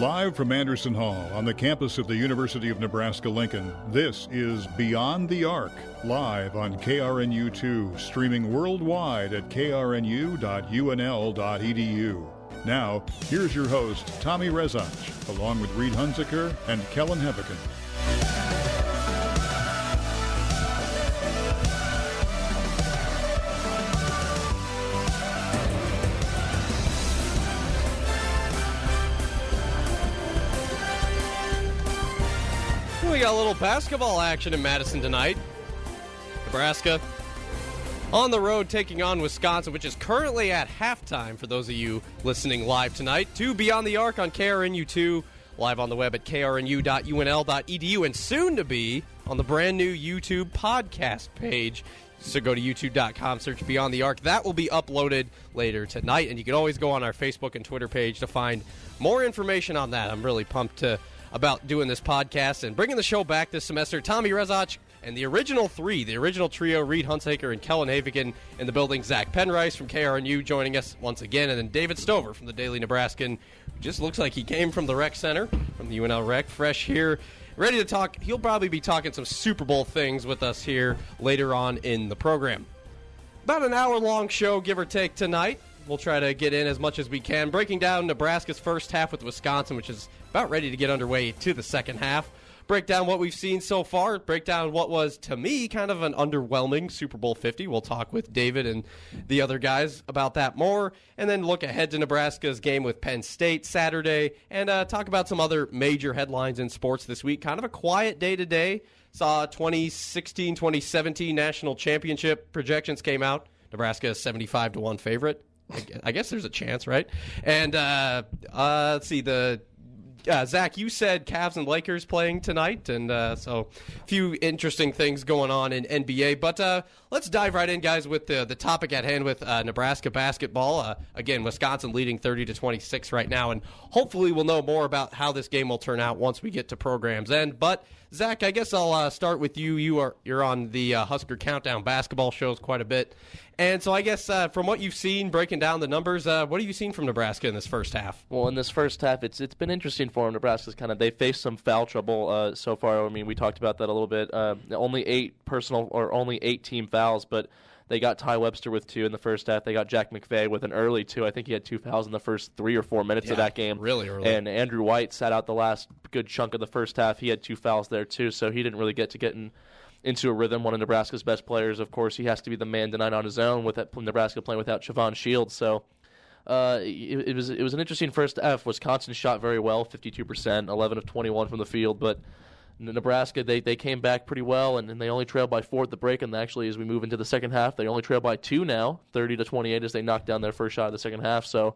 Live from Anderson Hall on the campus of the University of Nebraska-Lincoln, this is Beyond the Arc, live on KRNU2, streaming worldwide at krnu.unl.edu. Now, here's your host, Tommy Rezach, along with Reid Hunziker and Kellan and Reid. We got a little basketball action in Madison tonight. Nebraska on the road taking on Wisconsin, which is currently at halftime for those of you listening live tonight. To Beyond the Arc on KRNU2, live on the web at krnu.unl.edu, and soon to be on the brand new YouTube podcast page. So go to youtube.com, search Beyond the Arc. That will be uploaded later tonight, and you can always go on our Facebook and Twitter page to find more information on that. I'm really pumped about doing this podcast and bringing the show back this semester. Tommy Rezach and the original trio, Reid Hunziker and Kellan and Reid in the building. Zach Penrice from KRNU joining us once again, and then David Stover from the Daily Nebraskan. Just looks like he came from the rec center, from the UNL rec, fresh here, ready to talk. He'll probably be talking some Super Bowl things with us here later on in the program. About an hour-long show, give or take, tonight. We'll try to get in as much as we can, breaking down Nebraska's first half with Wisconsin, which is about ready to get underway to the second half. Break down what we've seen so far. Break down what was, to me, kind of an underwhelming Super Bowl 50. We'll talk with David and the other guys about that more. And then look ahead to Nebraska's game with Penn State Saturday. And talk about some other major headlines in sports this week. Kind of a quiet day today. Saw 2016-2017 national championship projections came out. Nebraska is 75-1 favorite. I guess there's a chance, right? And let's see, Zach, you said Cavs and Lakers playing tonight, and so a few interesting things going on in NBA. But let's dive right in, guys, with the topic at hand with Nebraska basketball. Again, Wisconsin leading 30-26 right now, and hopefully we'll know more about how this game will turn out once we get to program's end. But Zach, I guess I'll start with you. You're on the Husker Countdown basketball shows quite a bit. And so I guess from what you've seen, breaking down the numbers, what have you seen from Nebraska in this first half? Well, in this first half, it's been interesting for them. Nebraska's they faced some foul trouble so far. I mean, we talked about that a little bit. Only 8 team fouls, but they got Ty Webster with 2 in the first half. They got Jack McVay with an early 2. I think he had 2 fouls in the first 3 or 4 minutes of that game. Really early. And Andrew White sat out the last good chunk of the first half. He had 2 fouls there too, so he didn't really get into a rhythm. One of Nebraska's best players, of course. He has to be the man tonight on his own with Nebraska playing without Siobhan Shields. So it was an interesting first half. Wisconsin shot very well, 52%, 11 of 21 from the field, but Nebraska, they came back pretty well, and they only trailed by 4 at the break, and actually as we move into the second half, they only trail by 2 now, 30-28 as they knocked down their first shot of the second half. So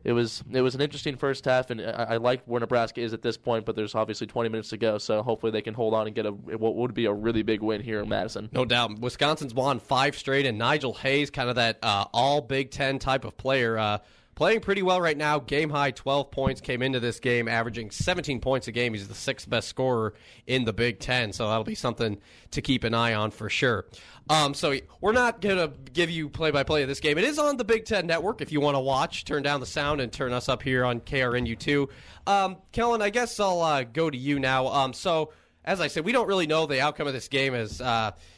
it was an interesting first half, and I like where Nebraska is at this point, but there's obviously 20 minutes to go, so hopefully they can hold on and get what would be a really big win here in Madison. No doubt. Wisconsin's won 5 straight, and Nigel Hayes, kind of that all Big Ten type of player, playing pretty well right now. Game high 12 points, came into this game averaging 17 points a game. He's the 6th best scorer in the Big Ten, so that'll be something to keep an eye on for sure. So we're not going to give you play-by-play of this game. It is on the Big Ten Network if you want to watch. Turn down the sound and turn us up here on KRNU2. Kellan, I guess I'll go to you now. So as I said, we don't really know the outcome of this game as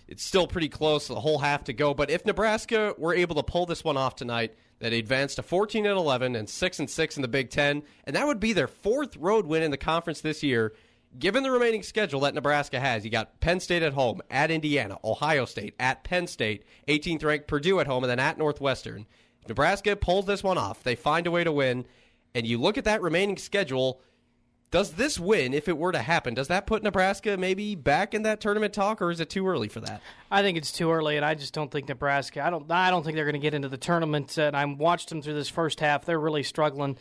it's still pretty close, a whole half to go. But if Nebraska were able to pull this one off tonight, that advanced to 14-11 and 6-6 in the Big Ten, and that would be their 4th road win in the conference this year. Given the remaining schedule that Nebraska has, you got Penn State at home, at Indiana, Ohio State, at Penn State, 18th ranked Purdue at home, and then at Northwestern. If Nebraska pulls this one off, they find a way to win, and you look at that remaining schedule. Does this win, if it were to happen, does that put Nebraska maybe back in that tournament talk, or is it too early for that? I think it's too early, and I just don't think Nebraska. I don't think they're going to get into the tournament. And I watched them through this first half. They're really struggling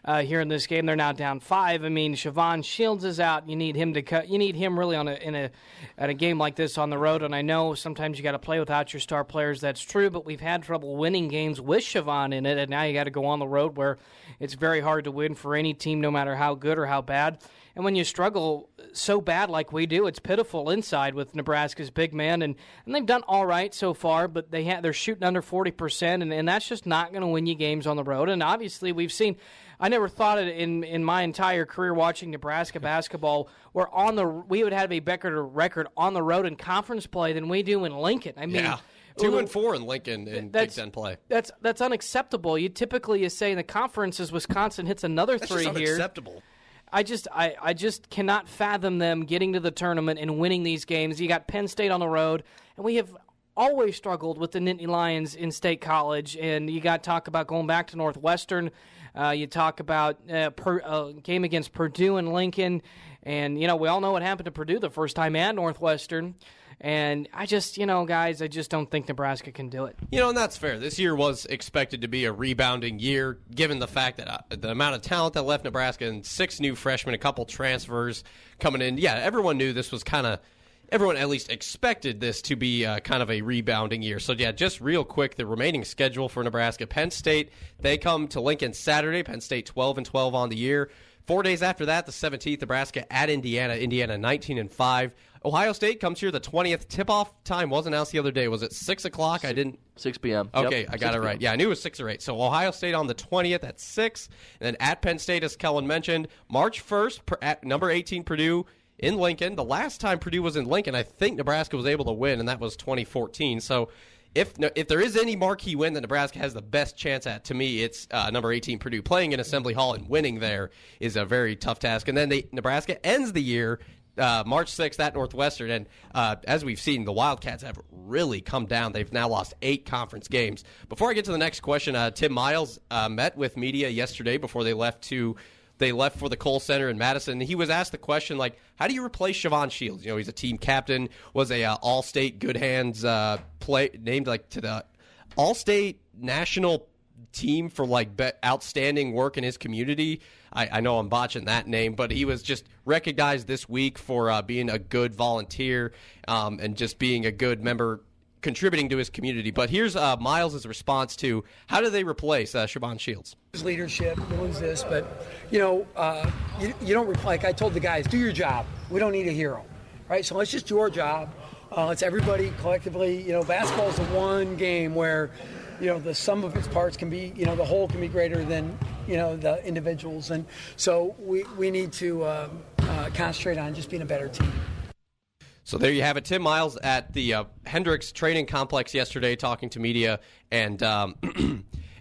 here in this game. They're now down 5. I mean, Siobhan Shields is out. You need him to cut. You need him really at a game like this on the road. And I know sometimes you got to play without your star players. That's true, but we've had trouble winning games with Siobhan in it, and now you got to go on the road where it's very hard to win for any team, no matter how good or how bad. And when you struggle so bad like we do, it's pitiful inside with Nebraska's big man. And they've done all right so far, but they're shooting under 40%, and that's just not going to win you games on the road. And obviously we've seen – I never thought it in my entire career watching Nebraska basketball. We would have a better record on the road in conference play than we do in Lincoln. I mean, 2-4 in Lincoln in Big Ten play. That's unacceptable. You typically say in the conferences, Wisconsin hits another three here. That's unacceptable. I just cannot fathom them getting to the tournament and winning these games. You got Penn State on the road, and we have always struggled with the Nittany Lions in State College. And you got talk about going back to Northwestern. You talk about game against Purdue and Lincoln. And, we all know what happened to Purdue the first time at Northwestern. And I just, guys, I just don't think Nebraska can do it. And that's fair. This year was expected to be a rebounding year, given the fact that the amount of talent that left Nebraska and 6 new freshmen, a couple transfers coming in. Yeah, everyone knew this was everyone at least expected this to be kind of a rebounding year. So, yeah, just real quick, the remaining schedule for Nebraska. Penn State, they come to Lincoln Saturday. Penn State 12-12 on the year. 4 days after that, the 17th, Nebraska at Indiana. Indiana 19-5. Ohio State comes here the 20th. Tip-off time was announced the other day. Was it 6 o'clock? 6 p.m. Okay, yep. I got it right. Yeah, I knew it was 6 or 8. So Ohio State on the 20th at 6. And then at Penn State, as Kellan mentioned, March 1st at number 18 Purdue in Lincoln. The last time Purdue was in Lincoln, I think Nebraska was able to win, and that was 2014. So if there is any marquee win that Nebraska has the best chance at, to me, it's number 18 Purdue. Playing in Assembly Hall and winning there is a very tough task. And then Nebraska ends the year March 6th at Northwestern. And as we've seen, the Wildcats have really come down. They've now lost 8 conference games. Before I get to the next question, Tim Miles met with media yesterday before they left for the Kohl Center in Madison. He was asked the question, how do you replace Siobhan Shields? He's a team captain, was a All-State Good Hands named to the All-State National Team for outstanding work in his community. I know I'm botching that name, but he was just recognized this week for being a good volunteer and just being a good member, contributing to his community. But here's Miles' response to how do they replace Siobhan Shields? Leadership, knows this, but you don't like I told the guys, do your job. We don't need a hero, right? So let's just do our job. Let's everybody collectively. Basketball is the one game where the sum of its parts can be, the whole can be greater than the individuals, and so we need to concentrate on just being a better team. So there you have it. Tim Miles at the Hendricks Training Complex yesterday talking to media and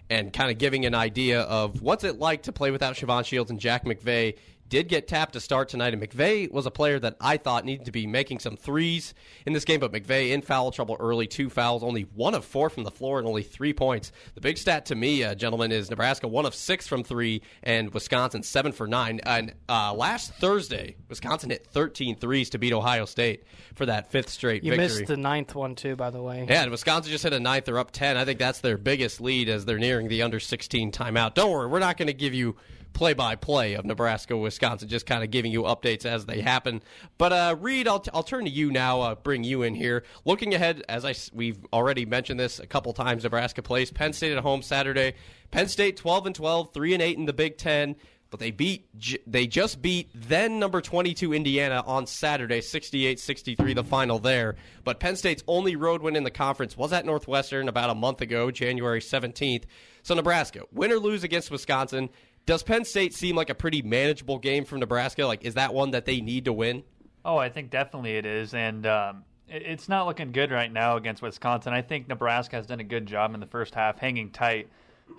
and kind of giving an idea of what's it like to play without Siobhan Shields. And Jack McVay did get tapped to start tonight, and McVay was a player that I thought needed to be making some threes in this game, but McVay in foul trouble early, 2 fouls, only 1 of 4 from the floor, and only 3 points. The big stat to me, gentlemen, is Nebraska 1 of 6 from 3, and Wisconsin 7 for 9. And last Thursday, Wisconsin hit 13 threes to beat Ohio State for that 5th straight victory. You missed the 9th one, too, by the way. Yeah, and Wisconsin just hit a 9th. They're up 10. I think that's their biggest lead as they're nearing the under 16 timeout. Don't worry, we're not going to give you play-by-play of Nebraska, Wisconsin, just kind of giving you updates as they happen. But Reid, I'll turn to you now, bring you in here. Looking ahead, we've already mentioned this a couple times, Nebraska plays Penn State at home Saturday. Penn State 12-12, 3-8 in the Big Ten, but they just beat then number 22 Indiana on Saturday, 68-63, the final there. But Penn State's only road win in the conference was at Northwestern about a month ago, January 17th. So Nebraska, win or lose against Wisconsin. Does Penn State seem like a pretty manageable game from Nebraska? Is that one that they need to win? Oh, I think definitely it is, and it's not looking good right now against Wisconsin. I think Nebraska has done a good job in the first half, hanging tight,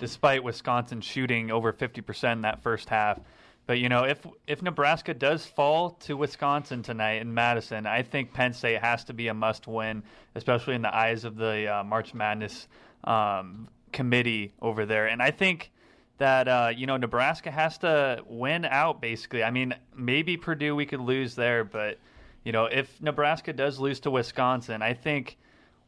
despite Wisconsin shooting over 50% in that first half. But, if Nebraska does fall to Wisconsin tonight in Madison, I think Penn State has to be a must-win, especially in the eyes of the March Madness committee over there. And I think that, Nebraska has to win out, basically. I mean, maybe Purdue we could lose there, but, if Nebraska does lose to Wisconsin, I think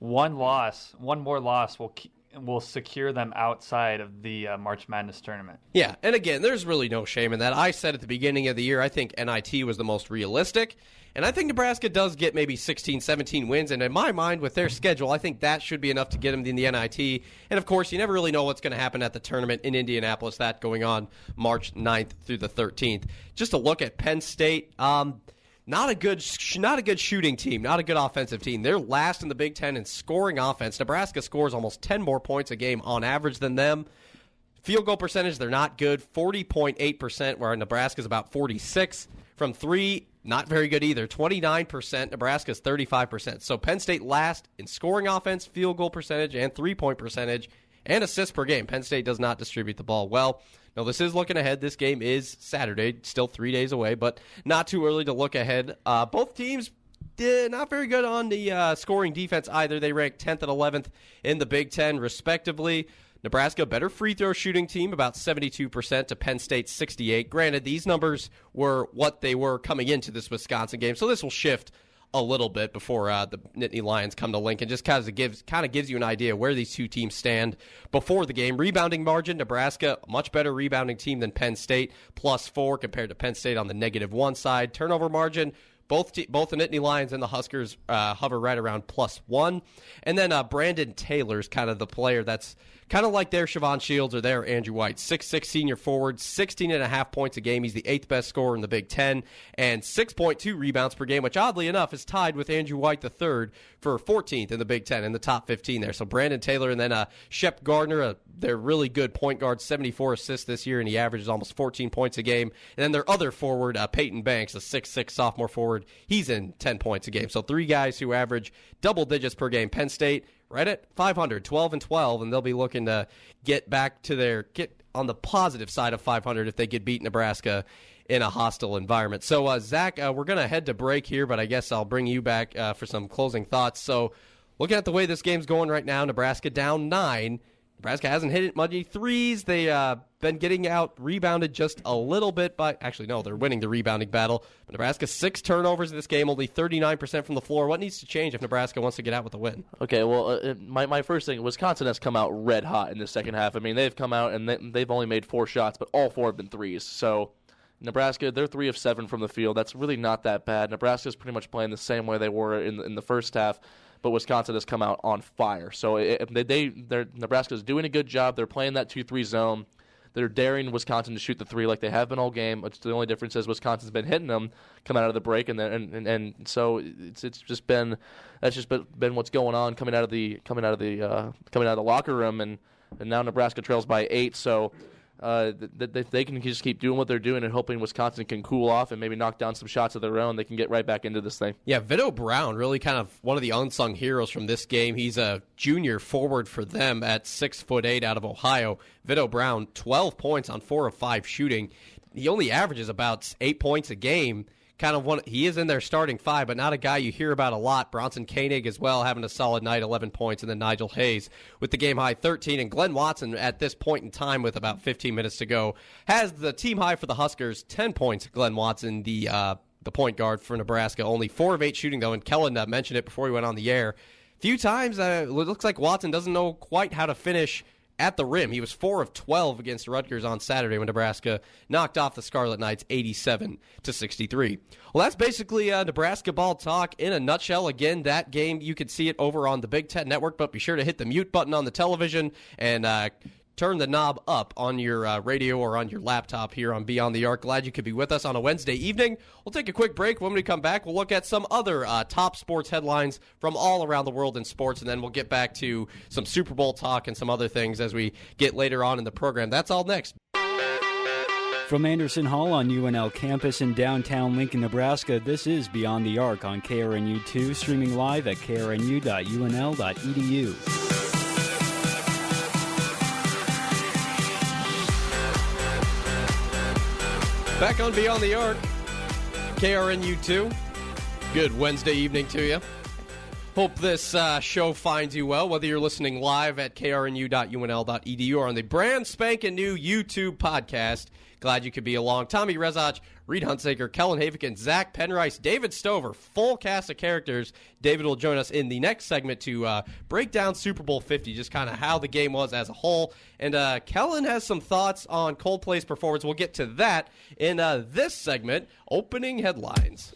one more loss will secure them outside of the March Madness tournament. Yeah, and again, there's really no shame in that. I said at the beginning of the year, I think NIT was the most realistic, and I think Nebraska does get maybe 16, 17 wins, and in my mind, with their schedule, I think that should be enough to get them in the NIT. And of course, you never really know what's going to happen at the tournament in Indianapolis, that going on March 9th through the 13th. Just to look at Penn State, not a good shooting team, not a good offensive team. They're last in the Big Ten in scoring offense. Nebraska scores almost 10 more points a game on average than them. Field goal percentage, they're not good, 40.8%, where Nebraska's about 46. From three, not very good either, 29%. Nebraska's 35%. So Penn State last in scoring offense, field goal percentage, and three-point percentage, and assists per game. Penn State does not distribute the ball well. Now, this is looking ahead. This game is Saturday, still 3 days away, but not too early to look ahead. Both teams not very good on the scoring defense either. They rank 10th and 11th in the Big Ten, respectively. Nebraska, better free throw shooting team, about 72% to Penn State 68%. Granted, these numbers were what they were coming into this Wisconsin game, so this will shift a little bit before the Nittany Lions come to Lincoln, just kind of gives you an idea where these two teams stand before the game. Rebounding margin, Nebraska, much better rebounding team than Penn State, +4 compared to Penn State on the -1 side. Turnover margin, both the Nittany Lions and the Huskers hover right around +1. And then Brandon Taylor's kind of the player that's kind of like their Siobhan Shields or their Andrew White. 6'6" senior forward, 16.5 points a game. He's the 8th best scorer in the Big Ten, and 6.2 rebounds per game, which oddly enough is tied with Andrew White III for 14th in the Big Ten, in the top 15 there. So Brandon Taylor and then Shep Gardner, they're really good point guard, 74 assists this year, and he averages almost 14 points a game. And then their other forward, Peyton Banks, a 6'6" sophomore forward, he's in 10 points a game. So three guys who average double digits per game. Penn State, right at 500, 12-12, and they'll be looking to get on the positive side of 500 if they could beat Nebraska in a hostile environment. So, Zach, we're going to head to break here, but I guess I'll bring you back for some closing thoughts. So, looking at the way this game's going right now, Nebraska down 9. Nebraska hasn't hit many threes. They been getting out rebounded just a little bit by, actually no, they're winning the rebounding battle. But Nebraska 6 turnovers in this game, only 39% from the floor. What needs to change if Nebraska wants to get out with a win? Okay, well, my first thing, Wisconsin has come out red hot in the second half. I mean, they've come out and they've only made 4 shots, but all 4 have been threes. So Nebraska, they're 3 of 7 from the field. That's really not that bad. Nebraska's pretty much playing the same way they were in the first half. But Wisconsin has come out on fire. So Nebraska's doing a good job. They're playing that 2-3 zone. They're daring Wisconsin to shoot the 3 like they have been all game. The only difference is Wisconsin's been hitting them coming out of the break, and so it's just been what's going on coming out of the locker room, and now Nebraska trails by 8. So. They can just keep doing what they're doing and hoping Wisconsin can cool off and maybe knock down some shots of their own. They can get right back into this thing. Yeah, Vito Brown, really kind of one of the unsung heroes from this game. He's a junior forward for them at 6'8" out of Ohio. Vito Brown, 12 points on 4 of 5 shooting. He only averages about 8 points a game. He is in their starting 5, but not a guy you hear about a lot. Bronson Koenig as well, having a solid night, 11 points, and then Nigel Hayes with the game high 13. And Glenn Watson, at this point in time, with about 15 minutes to go, has the team high for the Huskers, 10 points. Glenn Watson, the point guard for Nebraska, only 4 of 8 shooting though. And Kellen mentioned it before we went on the air. A few times, it looks like Watson doesn't know quite how to finish at the rim. He was 4 of 12 against Rutgers on Saturday when Nebraska knocked off the Scarlet Knights 87-63. Well, that's basically Nebraska ball talk in a nutshell. Again, that game, you can see it over on the Big Ten Network, but be sure to hit the mute button on the television and turn the knob up on your radio or on your laptop here on Beyond the Arc. Glad you could be with us on a Wednesday evening. We'll take a quick break. When we come back, we'll look at some other top sports headlines from all around the world in sports, and then we'll get back to some Super Bowl talk and some other things as we get later on in the program. That's all next. From Anderson Hall on UNL campus in downtown Lincoln, Nebraska, this is Beyond the Arc on KRNU2, streaming live at krnu.unl.edu. Back on Beyond the Arc, KRNU2. Good Wednesday evening to you. Hope this show finds you well, whether you're listening live at krnu.unl.edu or on the brand spanking new YouTube podcast. Glad you could be along. Tommy Rezach, Reed Hunsaker, Kellen Havick, Zach Penrice, David Stover, full cast of characters. David will join us in the next segment to break down Super Bowl 50, just kind of how the game was as a whole. And Kellen has some thoughts on Coldplay's performance. We'll get to that in this segment, Opening Headlines.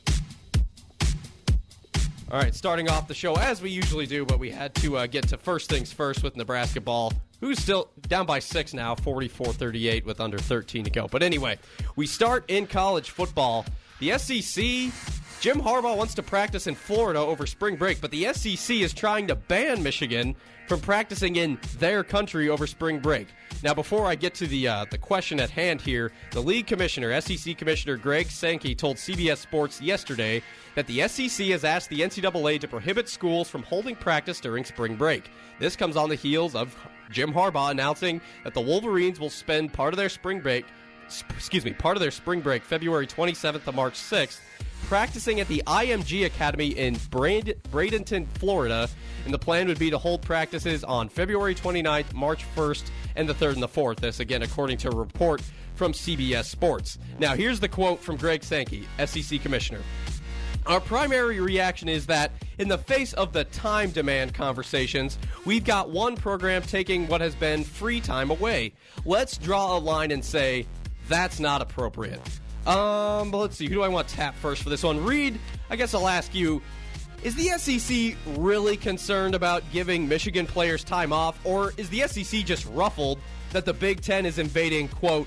All right, starting off the show as we usually do, but we had to get to first things first with Nebraska ball, who's still down by 6 now, 44-38 with under 13 to go. But anyway, we start in college football. The SEC Jim Harbaugh wants to practice in Florida over spring break, but the SEC is trying to ban Michigan from practicing in their country over spring break. Now, before I get to the question at hand here, the league commissioner, SEC Commissioner Greg Sankey, told CBS Sports yesterday that the SEC has asked the NCAA to prohibit schools from holding practice during spring break. This comes on the heels of Jim Harbaugh announcing that the Wolverines will spend part of their spring break, February 27th to March 6th, practicing at the IMG Academy in Bradenton, Florida, and the plan would be to hold practices on February 29th, March 1st, and the 3rd and the 4th. This, again, according to a report from CBS Sports. Now, here's the quote from Greg Sankey, SEC Commissioner. Our primary reaction is that in the face of the time demand conversations, we've got one program taking what has been free time away. Let's draw a line and say that's not appropriate. But let's see. Who do I want to tap first for this one? Reid, I guess I'll ask you, is the SEC really concerned about giving Michigan players time off, or is the SEC just ruffled that the Big Ten is invading, quote,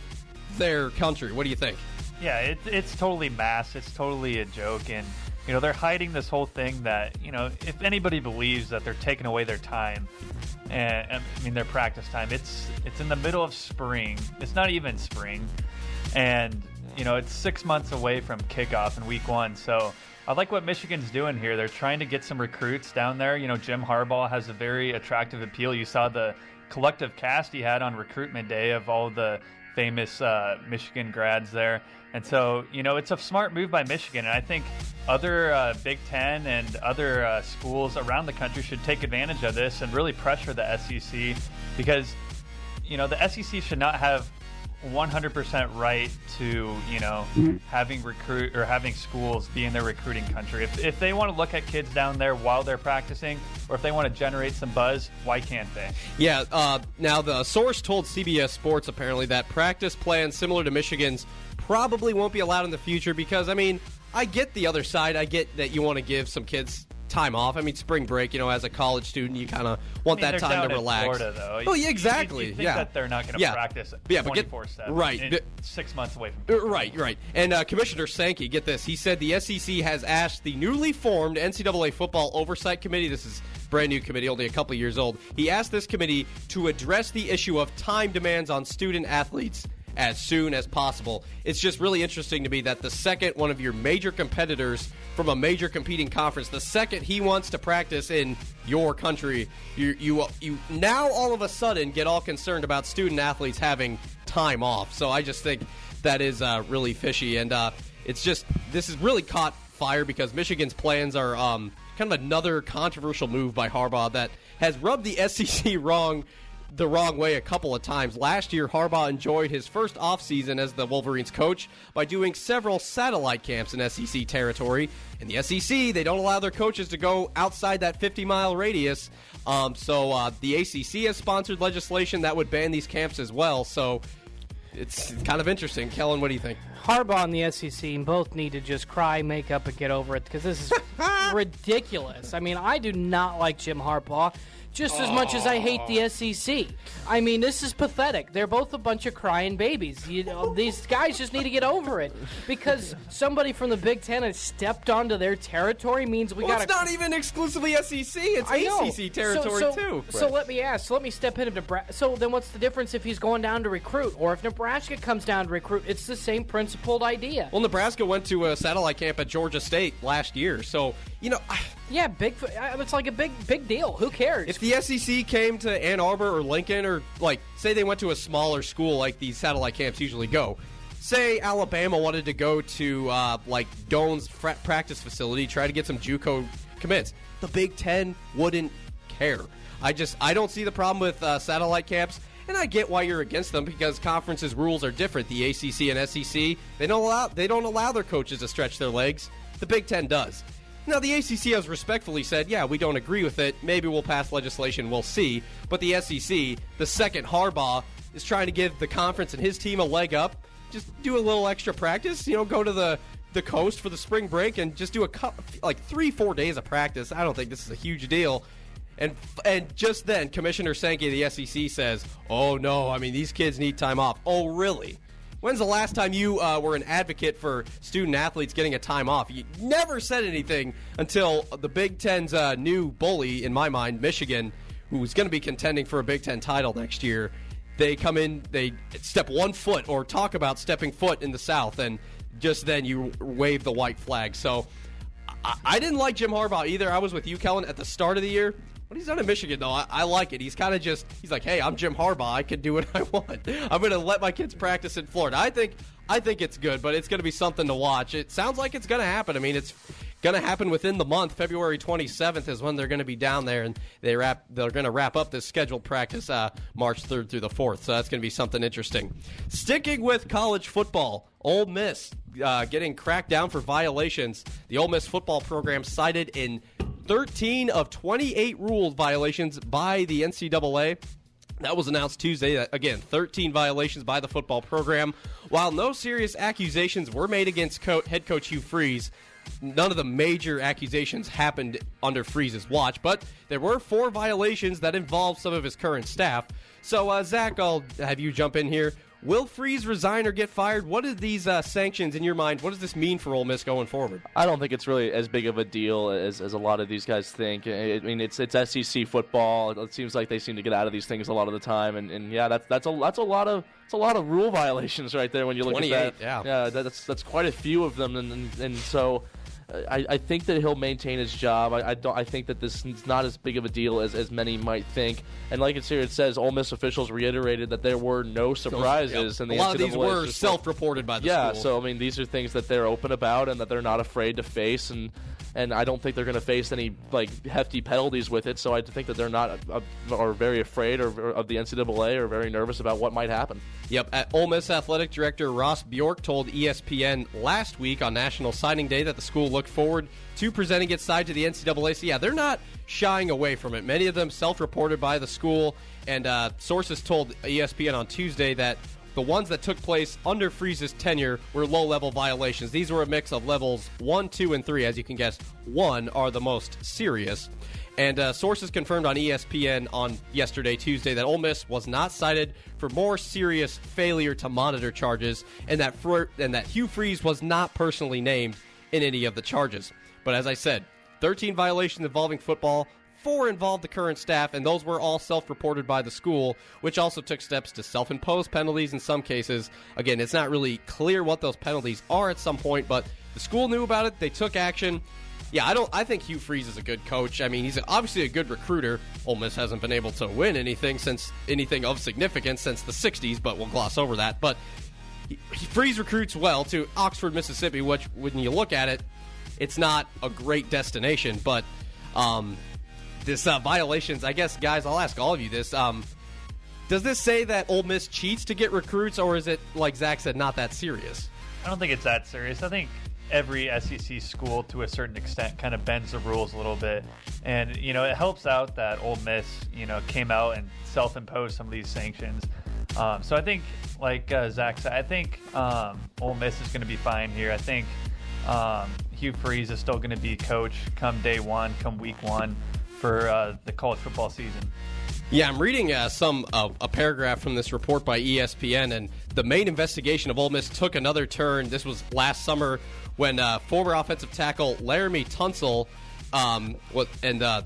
their country? What do you think? Yeah, it's totally mass. It's totally a joke. And, they're hiding this whole thing that, if anybody believes that they're taking away their time, their practice time, it's in the middle of spring. It's not even spring. And, it's 6 months away from kickoff in week 1. So I like what Michigan's doing here. They're trying to get some recruits down there. Jim Harbaugh has a very attractive appeal. You saw the collective cast he had on recruitment day of all the famous Michigan grads there. And so, it's a smart move by Michigan. And I think other Big Ten and other schools around the country should take advantage of this and really pressure the SEC because, the SEC should not have 100% right to, having schools be in their recruiting country. If they want to look at kids down there while they're practicing, or if they want to generate some buzz, why can't they? Yeah, now the source told CBS Sports apparently that practice plans similar to Michigan's probably won't be allowed in the future because, I get the other side. I get that you want to give some kids time off. Spring break, as a college student, you kind of want that time to relax. Florida, though. Oh, yeah, exactly. You think that they're not going to practice 24/7. Right. 6 months away from Right. And Commissioner Sankey, get this. He said the SEC has asked the newly formed NCAA Football Oversight Committee, this is a brand new committee, only a couple years old, he asked this committee to address the issue of time demands on student athletes as soon as possible. It's just really interesting to me that the second one of your major competitors from a major competing conference, the second he wants to practice in your country, you now all of a sudden get all concerned about student athletes having time off. So I just think that is really fishy, and this has really caught fire because Michigan's plans are kind of another controversial move by Harbaugh that has rubbed the SEC the wrong way a couple of times. Last year, Harbaugh enjoyed his first offseason as the Wolverines coach by doing several satellite camps in SEC territory. In the SEC, they don't allow their coaches to go outside that 50-mile radius. So the ACC has sponsored legislation that would ban these camps as well. So it's kind of interesting. Kellan, what do you think? Harbaugh and the SEC both need to just cry, make up, and get over it because this is ridiculous. I do not like Jim Harbaugh just as much as I hate the SEC. This is pathetic. They're both a bunch of crying babies. These guys just need to get over it because somebody from the Big Ten has stepped onto their territory means we got to... It's not even exclusively SEC. It's ACC territory, too. So let me step in. So then what's the difference if he's going down to recruit? Or if Nebraska comes down to recruit, it's the same principled idea. Well, Nebraska went to a satellite camp at Georgia State last year, so, Yeah, it's like a big deal. Who cares? If the SEC came to Ann Arbor or Lincoln or, say they went to a smaller school like these satellite camps usually go, say Alabama wanted to go to, Doan's practice facility, try to get some JUCO commits, the Big Ten wouldn't care. I don't see the problem with satellite camps, and I get why you're against them because conferences' rules are different. The ACC and SEC, they don't allow their coaches to stretch their legs. The Big Ten does. Now, the ACC has respectfully said, yeah, we don't agree with it. Maybe we'll pass legislation. We'll see. But the SEC, the second Harbaugh, is trying to give the conference and his team a leg up. Just do a little extra practice. Go to the coast for the spring break and just do 3-4 days of practice. I don't think this is a huge deal. And just then, Commissioner Sankey of the SEC says, oh, no, these kids need time off. Oh, really? When's the last time you were an advocate for student athletes getting a time off? You never said anything until the Big Ten's new bully, in my mind, Michigan, who's going to be contending for a Big Ten title next year. They come in, they step 1 foot or talk about stepping foot in the South, and just then you wave the white flag. So I didn't like Jim Harbaugh either. I was with you, Kellan, at the start of the year. What he's done in Michigan, though, I like it. He's kind of he's like, hey, I'm Jim Harbaugh. I can do what I want. I'm going to let my kids practice in Florida. I think it's good, but it's going to be something to watch. It sounds like it's going to happen. I mean, it's going to happen within the month. February 27th is when they're going to be down there, and they're going to wrap up this scheduled practice March 3rd through the 4th. So that's going to be something interesting. Sticking with college football, Ole Miss getting cracked down for violations. The Ole Miss football program cited in 13 of 28 rule violations by the NCAA. That was announced Tuesday. Again, 13 violations by the football program. While no serious accusations were made against head coach Hugh Freeze, none of the major accusations happened under Freeze's watch, but there were 4 violations that involved some of his current staff. So, Zach, I'll have you jump in here. Will Freeze resign or get fired? What are these sanctions in your mind? What does this mean for Ole Miss going forward? I don't think it's really as big of a deal as a lot of these guys think. I mean, it's SEC football. It seems like they seem to get out of these things a lot of the time, and yeah, that's a lot of rule violations right there when you look at that. Yeah, that's quite a few of them, and so. I think that he'll maintain his job. I think that this is not as big of a deal as many might think. And like it says, Ole Miss officials reiterated that there were no surprises. Yep. In the a lot NCAA of these were self-reported by the school. Yeah, so I mean, these are things that they're open about and that they're not afraid to face. And I don't think they're going to face any hefty penalties with it. So I think that they're not or very afraid of the NCAA or very nervous about what might happen. Yep. Ole Miss Athletic Director Ross Bjork told ESPN last week on National Signing Day that the school looked forward to presenting its side to the NCAA. So, yeah, they're not shying away from it. Many of them self-reported by the school, and sources told ESPN on Tuesday that the ones that took place under Freeze's tenure were low-level violations. These were a mix of levels 1, 2, and 3. As you can guess, 1 are the most serious. And sources confirmed on ESPN on yesterday, Tuesday, that Ole Miss was not cited for more serious failure to monitor charges, and that Hugh Freeze was not personally named in any of the charges. But as I said, 13 violations involving football, 4 involved the current staff, and those were all self-reported by the school, which also took steps to self-impose penalties in some cases. Again, it's not really clear what those penalties are at some point, but the school knew about it. They took action. Yeah, I think Hugh Freeze is a good coach. I mean, he's obviously a good recruiter. Ole Miss hasn't been able to win anything of significance since the 60s, but we'll gloss over that. But Freeze recruits well to Oxford, Mississippi, which, when you look at it, it's not a great destination. But this violations, I guess, guys, I'll ask all of you this. Does this say that Ole Miss cheats to get recruits, or is it, like Zach said, not that serious? I don't think it's that serious. I think every SEC school, to a certain extent, kind of bends the rules a little bit. And, it helps out that Ole Miss, came out and self-imposed some of these sanctions. So I think, like Zach said, I think Ole Miss is going to be fine here. I think Hugh Freeze is still going to be coach come day one, come week one for the college football season. Yeah, I'm reading a paragraph from this report by ESPN, and the main investigation of Ole Miss took another turn. This was last summer when former offensive tackle Laramie Tunsil,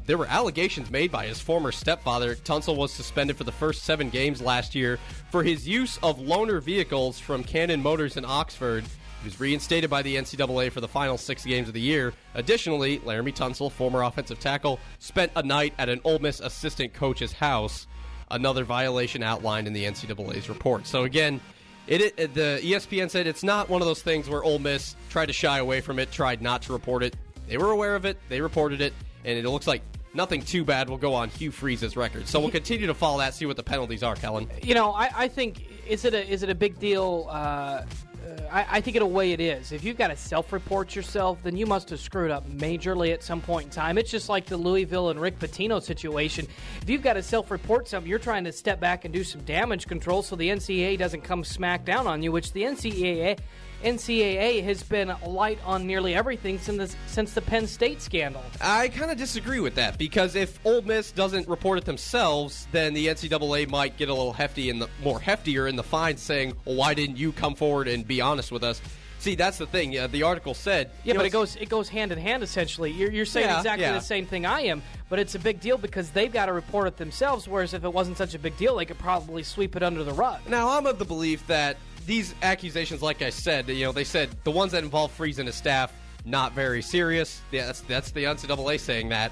there were allegations made by his former stepfather. Tunsil was suspended for the first 7 games last year for his use of loaner vehicles from Cannon Motors in Oxford. He was reinstated by the NCAA for the final 6 games of the year. Additionally, Laramie Tunsil, former offensive tackle, spent a night at an Ole Miss assistant coach's house. Another violation outlined in the NCAA's report. So again, the ESPN said it's not one of those things where Ole Miss tried to shy away from it, tried not to report it. They were aware of it, they reported it, and it looks like nothing too bad will go on Hugh Freeze's record. So we'll continue to follow that, see what the penalties are, Kellan. I think, is it a big deal? I think in a way it is. If you've got to self-report yourself, then you must have screwed up majorly at some point in time. It's just like the Louisville and Rick Pitino situation. If you've got to self-report something, you're trying to step back and do some damage control so the NCAA doesn't come smack down on you, which the NCAA NCAA has been light on nearly everything since the Penn State scandal. I kind of disagree with that, because if Ole Miss doesn't report it themselves, then the NCAA might get a little heftier in the fines, saying, well, why didn't you come forward and be honest with us? See, that's the thing. The article said... Yeah, but it goes hand in hand, essentially. You're saying exactly the same thing I am, but it's a big deal because they've got to report it themselves, whereas if it wasn't such a big deal, they could probably sweep it under the rug. Now, I'm of the belief that these accusations, like I said, they said the ones that involve Freeze and his staff, not very serious. Yeah, that's the NCAA saying that.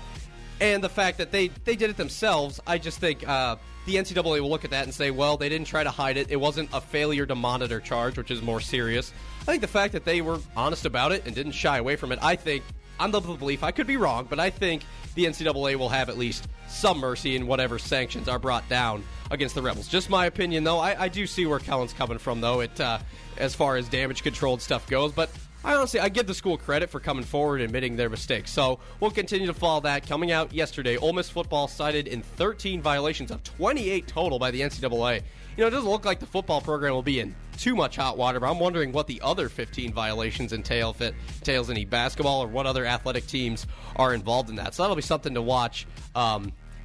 And the fact that they did it themselves, I just think the NCAA will look at that and say, well, they didn't try to hide it. It wasn't a failure to monitor charge, which is more serious. I think the fact that they were honest about it and didn't shy away from it, I'm of the belief, I could be wrong, but I think the NCAA will have at least some mercy in whatever sanctions are brought down against the Rebels. Just my opinion, though. I do see where Kellan's coming from, though, as far as damage control and stuff goes, but I give the school credit for coming forward and admitting their mistakes. So we'll continue to follow that. Coming out yesterday, Ole Miss football cited in 13 violations of 28 total by the NCAA. It doesn't look like the football program will be in too much hot water, but I'm wondering what the other 15 violations entail, if it entails any basketball or what other athletic teams are involved in that. So that'll be something to watch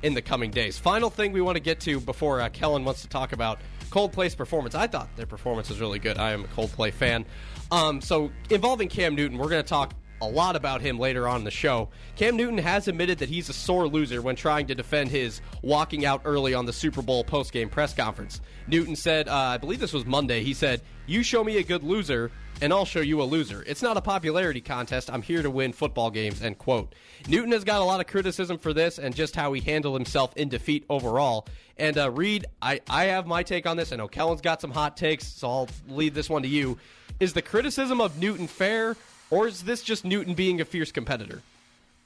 in the coming days. Final thing we want to get to before Kellan wants to talk about Coldplay's performance. I thought their performance was really good. I am a Coldplay fan. So involving Cam Newton, we're going to talk a lot about him later on in the show. Cam Newton has admitted that he's a sore loser when trying to defend his walking out early on the Super Bowl postgame press conference. Newton said, I believe this was Monday, he said, "You show me a good loser, and I'll show you a loser. It's not a popularity contest. I'm here to win football games," end quote. Newton has got a lot of criticism for this and just how he handled himself in defeat overall. And Reid, I have my take on this. I know Kellan's got some hot takes, so I'll leave this one to you. Is the criticism of Newton fair, or is this just Newton being a fierce competitor?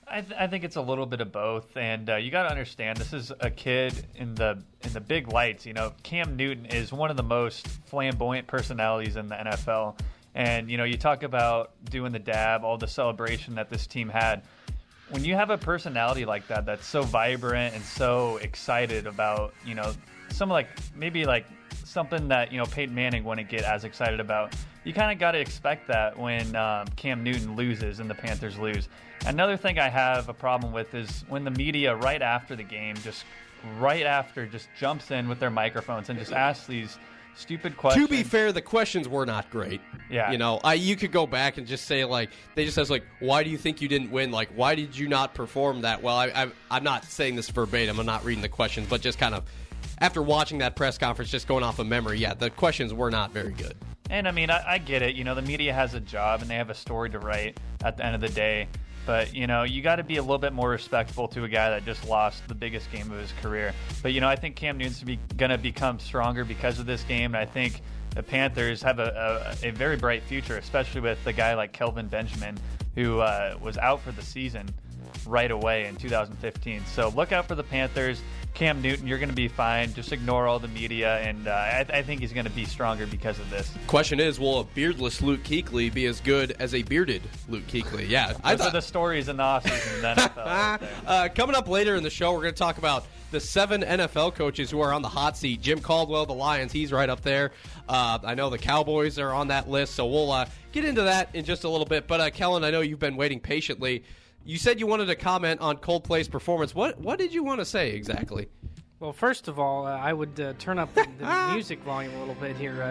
I think it's a little bit of both, and you got to understand this is a kid in the big lights. Cam Newton is one of the most flamboyant personalities in the NFL, and you talk about doing the dab, all the celebration that this team had. When you have a personality like that that's so vibrant and so excited about something that Peyton Manning wouldn't get as excited about, you kind of got to expect that when Cam Newton loses and the Panthers lose. Another thing I have a problem with is when the media right after the game just jumps in with their microphones and just asks these stupid questions. To be fair, the questions were not great. Yeah. You could go back and just say, they just ask, why do you think you didn't win? Why did you not perform that well? I'm not saying this verbatim. I'm not reading the questions, but just kind of after watching that press conference, just going off of memory, the questions were not very good. And, I get it. The media has a job and they have a story to write at the end of the day. But, you got to be a little bit more respectful to a guy that just lost the biggest game of his career. But, I think Cam Newton's going to become stronger because of this game. And I think the Panthers have a very bright future, especially with a guy like Kelvin Benjamin, who was out for the season right away in 2015. So look out for the Panthers. Cam Newton, you're going to be fine. Just ignore all the media, and I think he's going to be stronger because of this. Question is, will a beardless Luke Kuechly be as good as a bearded Luke Kuechly? Yeah. Those are the stories in the offseason in the NFL. Coming up later in the show, we're going to talk about the 7 NFL coaches who are on the hot seat. Jim Caldwell, the Lions, he's right up there. I know the Cowboys are on that list, so we'll get into that in just a little bit. But, Kellan, I know you've been waiting patiently. You said you wanted to comment on Coldplay's performance. What did you want to say exactly? Well, first of all, I would turn up the music volume a little bit here.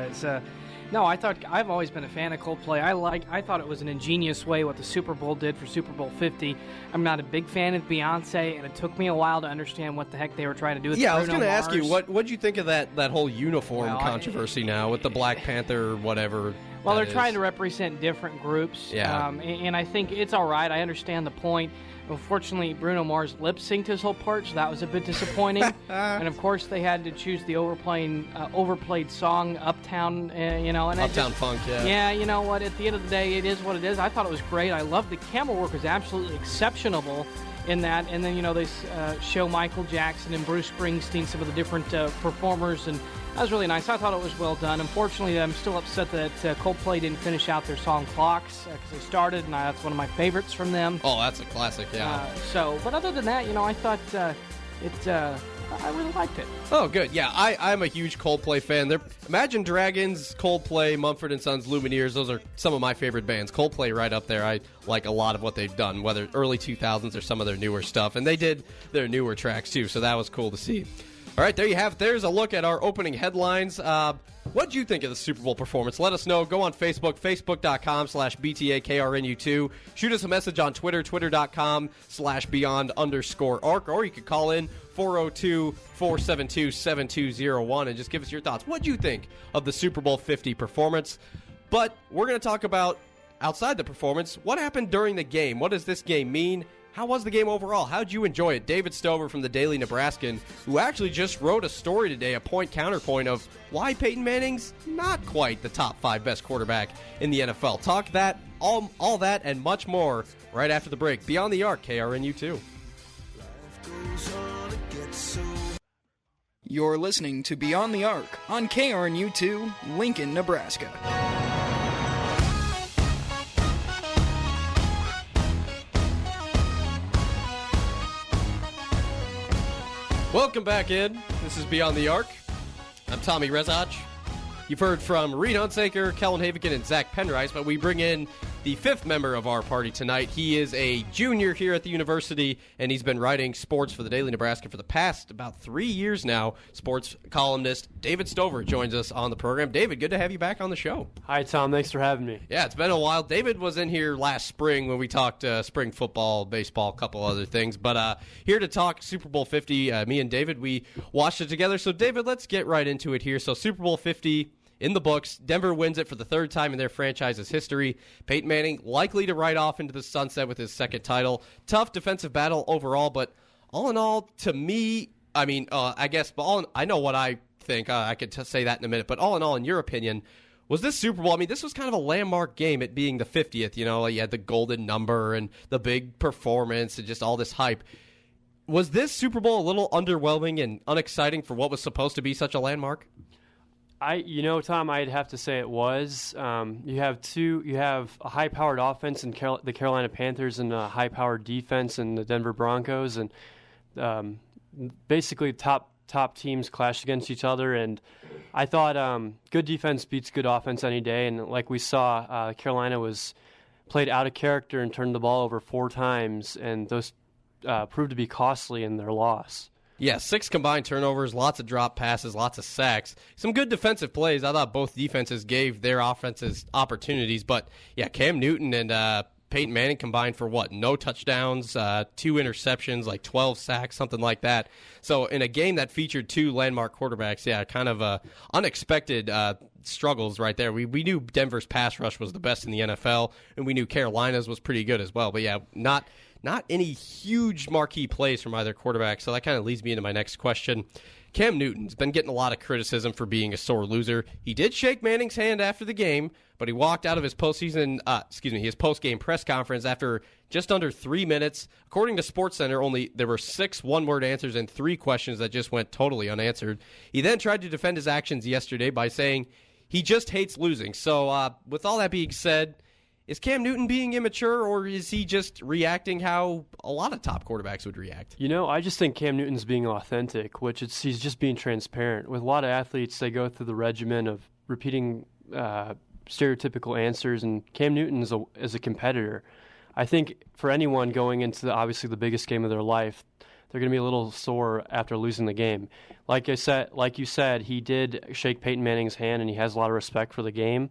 I've always been a fan of Coldplay. I thought it was an ingenious way what the Super Bowl did for Super Bowl 50. I'm not a big fan of Beyonce, and it took me a while to understand what the heck they were trying to do with Bruno I was going to ask you, Mars. what did you think of that whole uniform controversy now with the Black Panther or whatever? Well, they're trying to represent different groups, and I think it's all right. I understand the point. Unfortunately, Bruno Mars lip-synced his whole part, so that was a bit disappointing. And, of course, they had to choose the overplayed song, Uptown, Uptown Funk, yeah. Yeah, you know what? At the end of the day, it is what it is. I thought it was great. I loved the camera work was absolutely exceptional in that. And then, they show Michael Jackson and Bruce Springsteen, some of the different performers, and that was really nice. I thought it was well done. Unfortunately, I'm still upset that Coldplay didn't finish out their song Clocks because they started, and that's one of my favorites from them. Oh, that's a classic, yeah. But other than that, I thought I really liked it. Oh, good. Yeah, I'm a huge Coldplay fan. Imagine Dragons, Coldplay, Mumford & Sons, Lumineers. Those are some of my favorite bands. Coldplay right up there. I like a lot of what they've done, whether early 2000s or some of their newer stuff. And they did their newer tracks, too, so that was cool to see. All right, there you have it. There's a look at our opening headlines. What did you think of the Super Bowl performance? Let us know. Go on Facebook, facebook.com/BTAKRNU2. Shoot us a message on Twitter, twitter.com/beyond_arc, or you could call in 402-472-7201 and just give us your thoughts. What do you think of the Super Bowl 50 performance? But we're going to talk about, outside the performance, what happened during the game? What does this game mean? How was the game overall? How did you enjoy it? David Stover from the Daily Nebraskan, who actually just wrote a story today, a point-counterpoint of why Peyton Manning's not quite the top 5 best quarterback in the NFL. Talk that, all that, and much more right after the break. Beyond the Arc, KRNU 2. You're listening to Beyond the Arc on KRNU 2, Lincoln, Nebraska. Welcome back in. This is Beyond the Arc. I'm Tommy Rezach. You've heard from Reed Hunsaker, Kellan Havigan, and Zach Penrice, but we bring in the 5th member of our party tonight. He is a junior here at the university, and he's been writing sports for the Daily Nebraskan for the past about 3 years now. Sports columnist David Stover joins us on the program. David, good to have you back on the show. Hi, Tom. Thanks for having me. Yeah, it's been a while. David was in here last spring when we talked spring football, baseball, a couple other things. But here to talk Super Bowl 50, me and David, we watched it together. So, David, let's get right into it here. So, Super Bowl 50 in the books. Denver wins it for the 3rd time in their franchise's history. Peyton Manning likely to ride off into the sunset with his 2nd title. Tough defensive battle overall, but all in all, to me, I mean, I guess, I know what I think. I could say that in a minute. But all in all, in your opinion, was this Super Bowl, I mean, this was kind of a landmark game, it being the 50th. You know, you had the golden number and the big performance and just all this hype. Was this Super Bowl a little underwhelming and unexciting for what was supposed to be such a landmark? Tom, I'd have to say it was. You have a high-powered offense in the Carolina Panthers and a high-powered defense in the Denver Broncos, and basically top teams clashed against each other. And I thought good defense beats good offense any day. And like we saw, Carolina was played out of character and turned the ball over 4 times, and those proved to be costly in their loss. Yeah, 6 combined turnovers, lots of drop passes, lots of sacks. Some good defensive plays. I thought both defenses gave their offenses opportunities. But, yeah, Cam Newton and Peyton Manning combined for what? No touchdowns, 2 interceptions, like 12 sacks, something like that. So in a game that featured 2 landmark quarterbacks, yeah, kind of unexpected struggles right there. We knew Denver's pass rush was the best in the NFL, and we knew Carolina's was pretty good as well. But, yeah, not any huge marquee plays from either quarterback, so that kind of leads me into my next question. Cam Newton's been getting a lot of criticism for being a sore loser. He did shake Manning's hand after the game, but he walked out of his his post-game press conference after just under 3 minutes. According to SportsCenter, there were 6 one-word answers and 3 questions that just went totally unanswered. He then tried to defend his actions yesterday by saying he just hates losing. So with all that being said, is Cam Newton being immature, or is he just reacting how a lot of top quarterbacks would react? I just think Cam Newton's being authentic, he's just being transparent. With a lot of athletes, they go through the regimen of repeating stereotypical answers, and Cam Newton is a competitor. I think for anyone going into obviously the biggest game of their life, they're going to be a little sore after losing the game. Like you said, he did shake Peyton Manning's hand, and he has a lot of respect for the game.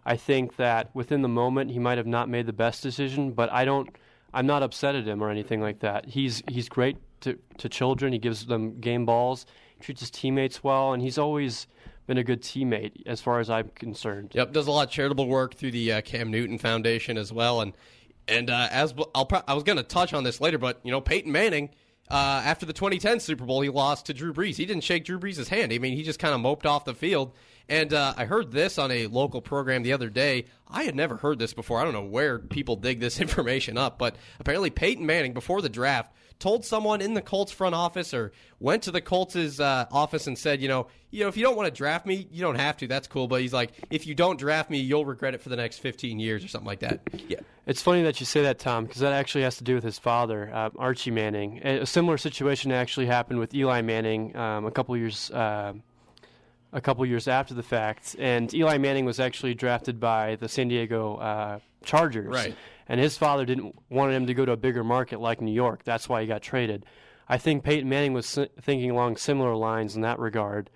I think that within the moment he might have not made the best decision, but I'm not upset at him or anything like that. He's great to children. He gives them game balls, treats his teammates well, and he's always been a good teammate as far as I'm concerned. Yep, does a lot of charitable work through the Cam Newton Foundation as well. And I was going to touch on this later, but Peyton Manning, after the 2010 Super Bowl, he lost to Drew Brees. He didn't shake Drew Brees' hand. I mean, he just kind of moped off the field. And I heard this on a local program the other day. I had never heard this before. I don't know where people dig this information up, but apparently Peyton Manning, before the draft, told someone in the Colts front office or went to the Colts' office and said, if you don't want to draft me, you don't have to. That's cool. But he's like, if you don't draft me, you'll regret it for the next 15 years or something like that. Yeah. It's funny that you say that, Tom, because that actually has to do with his father, Archie Manning. A similar situation actually happened with Eli Manning a couple years after the fact. And Eli Manning was actually drafted by the San Diego Chargers. Right. And his father didn't want him to go to a bigger market like New York. That's why he got traded. I think Peyton Manning was thinking along similar lines in that regard.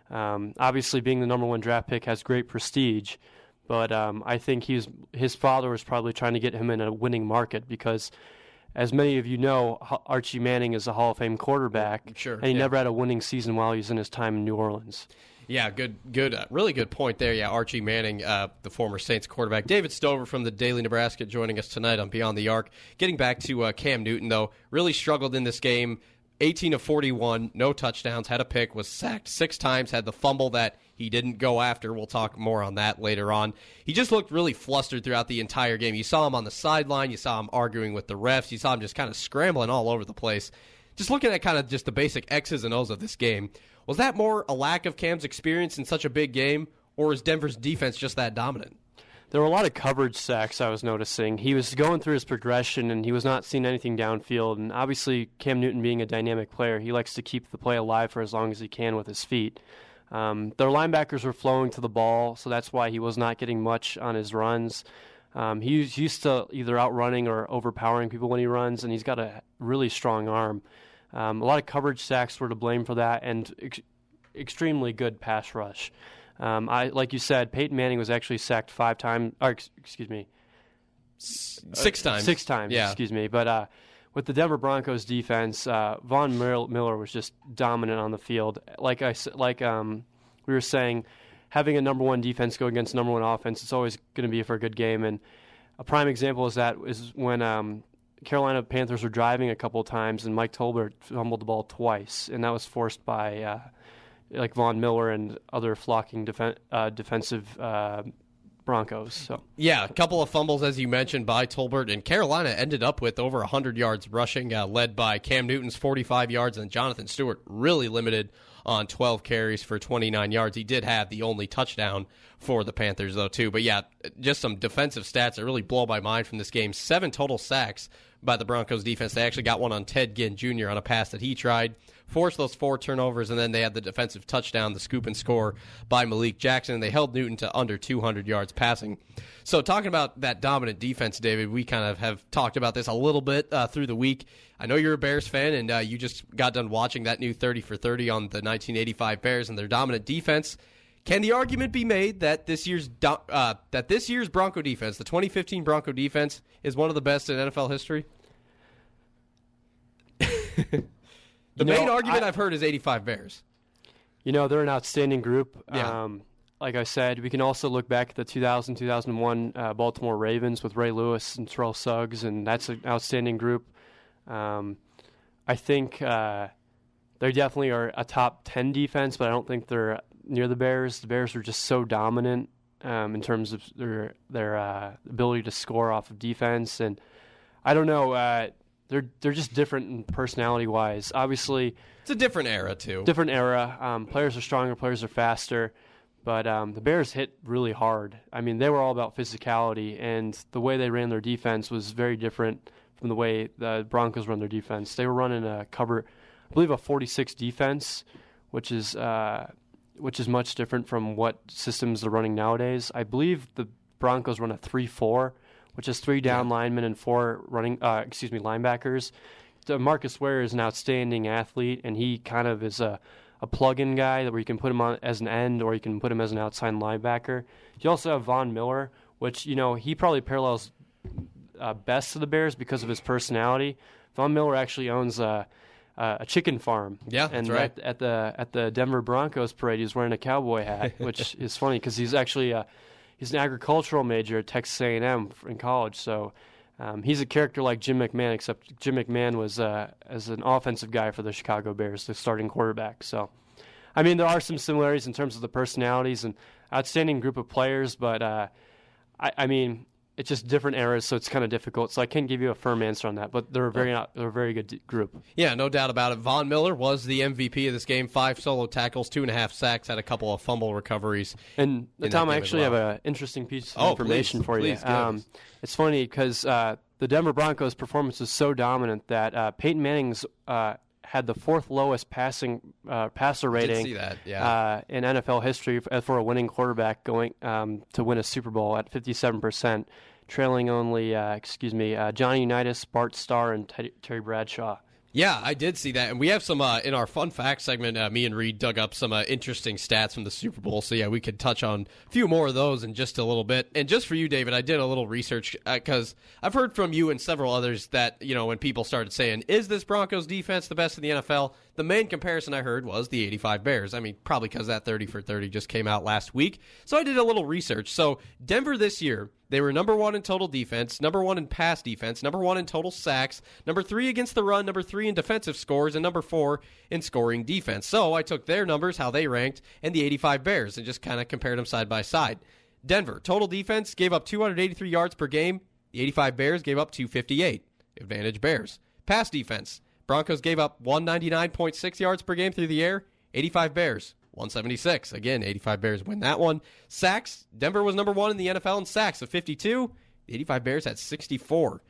Obviously, being the number one draft pick has great prestige, but I think his father was probably trying to get him in a winning market because, as many of you know, Archie Manning is a Hall of Fame quarterback, sure, and he never had a winning season while he was in his time in New Orleans. Yeah, good, really good point there. Yeah, Archie Manning, the former Saints quarterback. David Stover from the Daily Nebraska joining us tonight on Beyond the Arc. Getting back to Cam Newton, though, really struggled in this game. 18 of 41, no touchdowns, had a pick, was sacked 6 times, had the fumble that he didn't go after. We'll talk more on that later on. He just looked really flustered throughout the entire game. You saw him on the sideline. You saw him arguing with the refs. You saw him just kind of scrambling all over the place. Just looking at kind of just the basic X's and O's of this game, was that more a lack of Cam's experience in such a big game, or is Denver's defense just that dominant? There were a lot of coverage sacks I was noticing. He was going through his progression, and he was not seeing anything downfield. And obviously, Cam Newton being a dynamic player, he likes to keep the play alive for as long as he can with his feet. Their linebackers were flowing to the ball, so that's why he was not getting much on his runs. He's used to either outrunning or overpowering people when he runs, and he's got a really strong arm. A lot of coverage sacks were to blame for that, and extremely good pass rush. Like you said, Peyton Manning was actually sacked 5 times. Excuse me, 6 times. 6 times. Yeah. Excuse me. But with the Denver Broncos defense, Von Miller was just dominant on the field. Like we were saying, having a number one defense go against number one offense, it's always going to be for a good game. And a prime example is when Carolina Panthers were driving a couple of times, and Mike Tolbert fumbled the ball twice, and that was forced by Von Miller and other flocking defensive Broncos. So yeah, a couple of fumbles, as you mentioned, by Tolbert, and Carolina ended up with over 100 yards rushing, led by Cam Newton's 45 yards, and Jonathan Stewart really limited on 12 carries for 29 yards. He did have the only touchdown for the Panthers, though, too. But yeah, just some defensive stats that really blow my mind from this game. 7 total sacks by the Broncos defense. They actually got one on Ted Ginn Jr. on a pass that he tried, forced those 4 turnovers, and then they had the defensive touchdown, the scoop and score by Malik Jackson, and they held Newton to under 200 yards passing. So talking about that dominant defense, David, we kind of have talked about this a little bit through the week. I know you're a Bears fan, and you just got done watching that new 30 for 30 on the 1985 Bears and their dominant defense. Can the argument be made that this year's Bronco defense, the 2015 Bronco defense, is one of the best in NFL history? The main argument I've heard is 85 Bears. They're an outstanding group. Yeah. Like I said, we can also look back at the 2000-2001 Baltimore Ravens with Ray Lewis and Terrell Suggs, and that's an outstanding group. I think they definitely are a top 10 defense, but I don't think they're near the Bears. The Bears are just so dominant in terms of their ability to score off of defense, and I don't know. They're just different in personality-wise. Obviously, it's a different era too. Different era. Players are stronger. Players are faster. But the Bears hit really hard. I mean, they were all about physicality, and the way they ran their defense was very different from the way the Broncos run their defense. They were running a 46 defense, which is much different from what systems they're running nowadays. I believe the Broncos run a 3-4, which is 3 down linemen and 4 linebackers. Marcus Ware is an outstanding athlete, and he kind of is a plug-in guy where you can put him on as an end or you can put him as an outside linebacker. You also have Von Miller, which, he probably parallels best to the Bears because of his personality. Von Miller actually owns a chicken farm. Yeah, and that's right. At the Denver Broncos parade, he was wearing a cowboy hat, which is funny because he's actually he's an agricultural major at Texas A&M in college. So he's a character like Jim McMahon, except Jim McMahon was as an offensive guy for the Chicago Bears, the starting quarterback. So I mean, there are some similarities in terms of the personalities and outstanding group of players, but I mean, it's just different eras, so it's kind of difficult. So I can't give you a firm answer on that, but they're a very good group. Yeah, no doubt about it. Von Miller was the MVP of this game. 5 solo tackles, 2.5 sacks, had a couple of fumble recoveries. And Tom, I actually have an interesting piece of information for you. It's funny because the Denver Broncos' performance was so dominant that Peyton Manning's had the 4th lowest passer rating see that, yeah. In NFL history for a winning quarterback going to win a Super Bowl at 57%, trailing only Johnny Unitas, Bart Starr, and Terry Bradshaw. Yeah, I did see that. And we have some, in our fun fact segment, me and Reed dug up some interesting stats from the Super Bowl. So, yeah, we could touch on a few more of those in just a little bit. And just for you, David, I did a little research because I've heard from you and several others that, when people started saying, is this Broncos defense the best in the NFL? The main comparison I heard was the 85 Bears. I mean, probably because that 30 for 30 just came out last week. So I did a little research. So Denver this year, they were number 1 in total defense, number 1 in pass defense, number 1 in total sacks, number 3 against the run, number 3 in defensive scores, and number 4 in scoring defense. So I took their numbers, how they ranked, and the 85 Bears, and just kind of compared them side by side. Denver, total defense, gave up 283 yards per game. The 85 Bears gave up 258. Advantage Bears. Pass defense, Broncos gave up 199.6 yards per game through the air. 85 Bears, 176. Again, 85 Bears win that one. Sacks, Denver was number 1 in the NFL in sacks of 52. The 85 Bears had 64.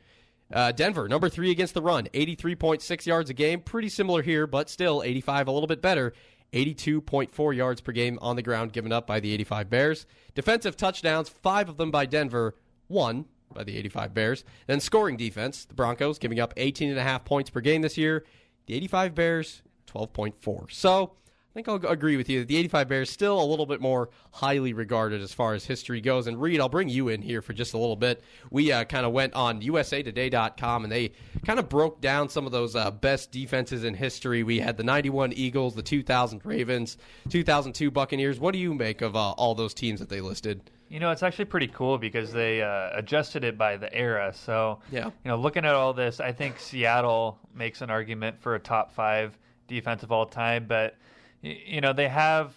Denver, number 3 against the run, 83.6 yards a game. Pretty similar here, but still 85 a little bit better. 82.4 yards per game on the ground given up by the 85 Bears. Defensive touchdowns, 5 of them by Denver, 1 by the 85 Bears. Then scoring defense, the Broncos giving up 18.5 points per game this year. The 85 Bears, 12.4. So I think I'll agree with you. The 85 Bears still a little bit more highly regarded as far as history goes. And Reed, I'll bring you in here for just a little bit. We kind of went on usatoday.com, and they kind of broke down some of those best defenses in history. We had the 91 Eagles, the 2000 Ravens, 2002 Buccaneers. What do you make of all those teams that they listed? It's actually pretty cool because they adjusted it by the era. So, yeah. Looking at all this, I think Seattle makes an argument for a top 5 defense of all time. But, they have,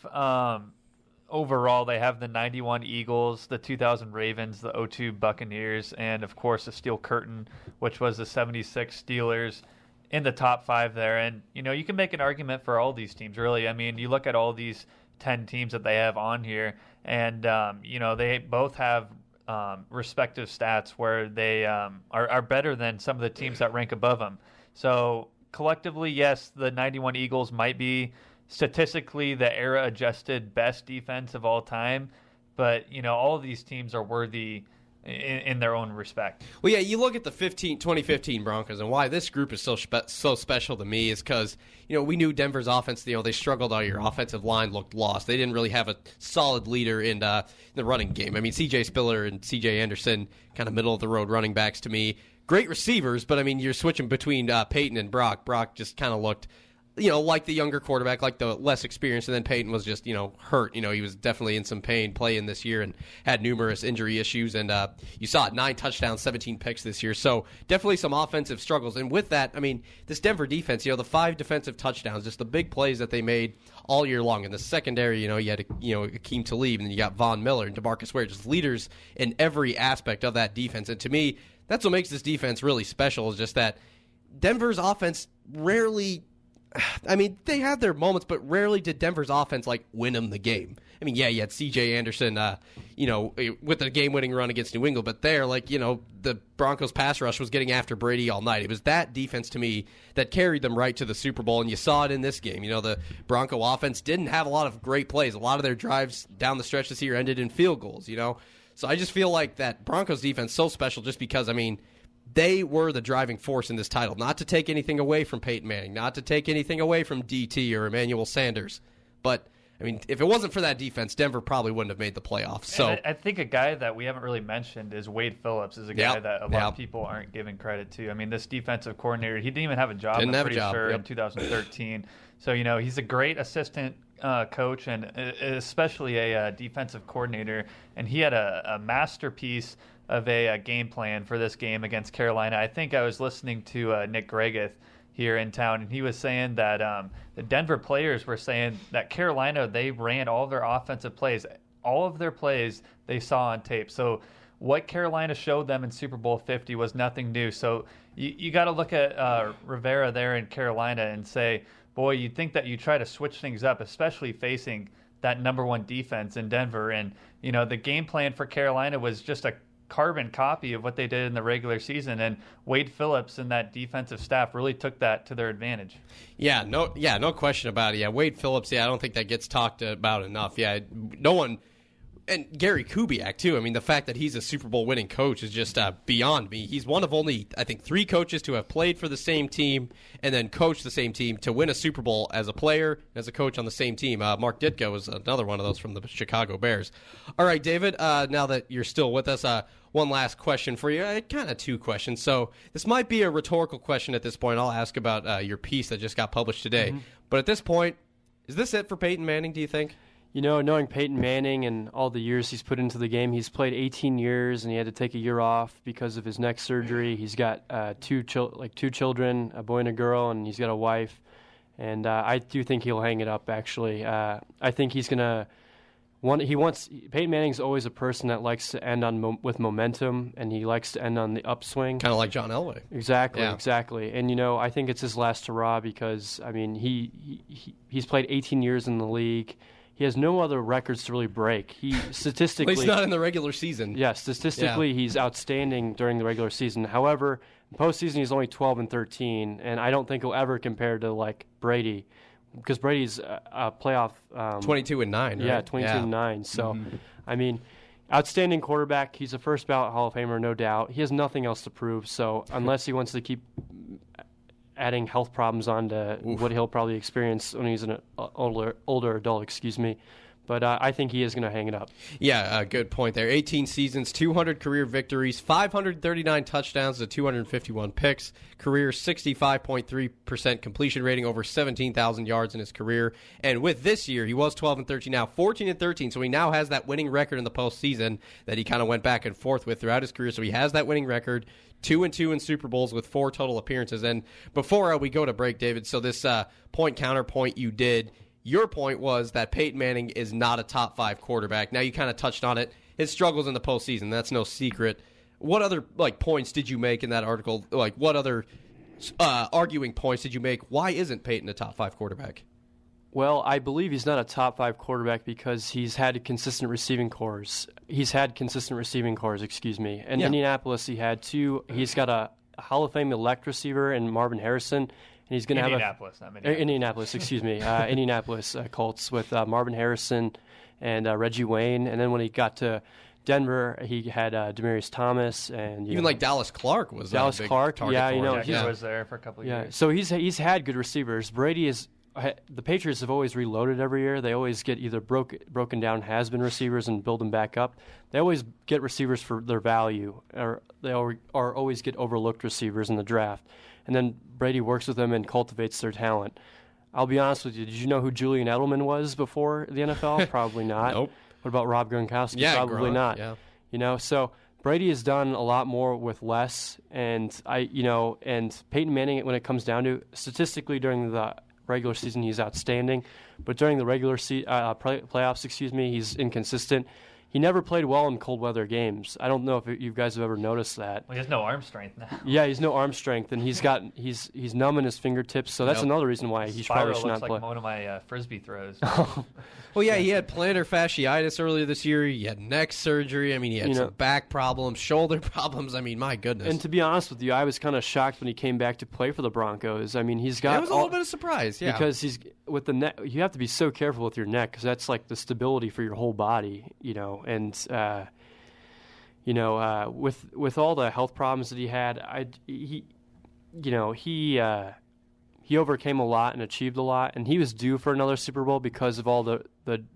overall, they have the 91 Eagles, the 2000 Ravens, the 02 Buccaneers, and, of course, the Steel Curtain, which was the 76 Steelers in the top 5 there. And, you can make an argument for all these teams, really. I mean, you look at all these 10 teams that they have on here, and they both have respective stats where they are better than some of the teams that rank above them. So collectively, yes, the 91 Eagles might be statistically the era-adjusted best defense of all time, but all of these teams are worthy in their own respect. Well, yeah, you look at the 2015 Broncos, and why this group is so special to me is because, we knew Denver's offense, they struggled all year. Offensive line looked lost. They didn't really have a solid leader in the running game. I mean, C.J. Spiller and C.J. Anderson, kind of middle-of-the-road running backs to me. Great receivers, but, I mean, you're switching between Peyton and Brock. Brock just kind of looked like the younger quarterback, like the less experienced, and then Peyton was just, hurt. He was definitely in some pain playing this year and had numerous injury issues, and you saw it, 9 touchdowns, 17 picks this year, so definitely some offensive struggles. And with that, I mean, this Denver defense, the 5 defensive touchdowns, just the big plays that they made all year long. In the secondary, you had Akeem Talib, and then you got Von Miller and DeMarcus Ware, just leaders in every aspect of that defense. And to me, that's what makes this defense really special, is just that Denver's offense rarely, I mean, they had their moments, but rarely did Denver's offense, win them the game. I mean, yeah, you had C.J. Anderson, with a game-winning run against New England, but there, the Broncos pass rush was getting after Brady all night. It was that defense, to me, that carried them right to the Super Bowl, and you saw it in this game. The Bronco offense didn't have a lot of great plays. A lot of their drives down the stretch this year ended in field goals, So I just feel like that Broncos defense is so special just because, I mean, they were the driving force in this title. Not to take anything away from Peyton Manning, not to take anything away from DT or Emmanuel Sanders. But, I mean, if it wasn't for that defense, Denver probably wouldn't have made the playoffs. So I think a guy that we haven't really mentioned is Wade Phillips, is a guy that a lot of people aren't giving credit to. I mean, this defensive coordinator, he didn't even have a job, I'm pretty sure, in 2013. So, he's a great assistant coach and especially a defensive coordinator. And he had a masterpiece of a game plan for this game against Carolina. I think I was listening to Nick Gregath. here in town, and he was saying that the Denver players were saying that Carolina, they ran all of their offensive plays, all of their plays they saw on tape. So what Carolina showed them in Super Bowl 50 was nothing new. So you got to look at Rivera there in Carolina and say, boy, you'd think that you try to switch things up, especially facing that number one defense in Denver. And, the game plan for Carolina was just a carbon copy of what they did in the regular season, and Wade Phillips and that defensive staff really took that to their advantage. No question about it. Yeah, Wade Phillips, I don't think that gets talked about enough. Yeah, no one, and Gary Kubiak too. I mean, the fact that he's a Super Bowl winning coach is just beyond me. He's one of only, I think, 3 coaches to have played for the same team and then coached the same team to win a Super Bowl as a player and as a coach on the same team. Mark Ditka was another one of those from the Chicago Bears. All right, David, now that you're still with us, one last question for you. Kind of 2 questions. So this might be a rhetorical question at this point. I'll ask about your piece that just got published today. Mm-hmm. But at this point, is this it for Peyton Manning, do you think? Knowing Peyton Manning and all the years he's put into the game, he's played 18 years and he had to take a year off because of his neck surgery. He's got 2 children, a boy and a girl, and he's got a wife. And I do think he'll hang it up, actually. I think he's going to Peyton Manning's always a person that likes to end on with momentum, and he likes to end on the upswing. Kind of like John Elway. Exactly. And, I think it's his last hurrah because, I mean, he's played 18 years in the league. He has no other records to really break. He statistically, at least not in the regular season. Yeah, statistically, he's outstanding during the regular season. However, in postseason, he's only 12-13, and I don't think he'll ever compare to like Brady, because Brady's a playoff 22-9. Right? Yeah, 22-9. So, I mean, outstanding quarterback. He's a first ballot Hall of Famer, no doubt. He has nothing else to prove. So, unless he wants to keep adding health problems on to what he'll probably experience when he's an older adult, But I think he is going to hang it up. Yeah, good point there. 18 seasons, 200 career victories, 539 touchdowns to 251 picks, career 65.3% completion rating, over 17,000 yards in his career. And with this year, he was 12-13, now 14-13, so he now has that winning record in the postseason that he kind of went back and forth with throughout his career. So he has that winning record, 2-2 in Super Bowls with 4 total appearances. And before we go to break, David, so this point-counterpoint you did, your point was that Peyton Manning is not a top 5 quarterback. Now you kind of touched on it. His struggles in the postseason, that's no secret. What other points did you make in that article? What other arguing points did you make? Why isn't Peyton a top 5 quarterback? Well, I believe he's not a top 5 quarterback because he's had consistent receiving cores. In Indianapolis, he had 2. He's got a Hall of Fame elect receiver in Marvin Harrison. And he's going to have Indianapolis Colts with Marvin Harrison and Reggie Wayne. And then when he got to Denver, he had Demaryius Thomas and even Dallas Clark was Dallas Clark. Yeah, he was there for a couple of years. Yeah, so he's had good receivers. The Patriots have always reloaded every year. They always get either broken down has-been receivers and build them back up. They always get receivers for their value, or they always get overlooked receivers in the draft. And then Brady works with them and cultivates their talent. I'll be honest with you. Did you know who Julian Edelman was before the NFL? Probably not. Nope. What about Rob Gronkowski? Probably not. Yeah. So Brady has done a lot more with less, and and Peyton Manning, when it comes down to statistically during the regular season, he's outstanding, but during the regular playoffs, he's inconsistent. He never played well in cold weather games. I don't know if you guys have ever noticed that. Well, he has no arm strength now. Yeah, he's no arm strength, and he's numb in his fingertips. So that's another reason why he probably should not play. Looks like one of my frisbee throws. Well, yeah, he had plantar fasciitis earlier this year. He had neck surgery. I mean, he had some back problems, shoulder problems. I mean, my goodness. And to be honest with you, I was kind of shocked when he came back to play for the Broncos. I mean, he's got. It was a little bit of surprise, yeah. Because he's with the neck. You have to be so careful with your neck because that's like the stability for your whole body, and. With all the health problems that he had, he overcame a lot and achieved a lot, and he was due for another Super Bowl because of all the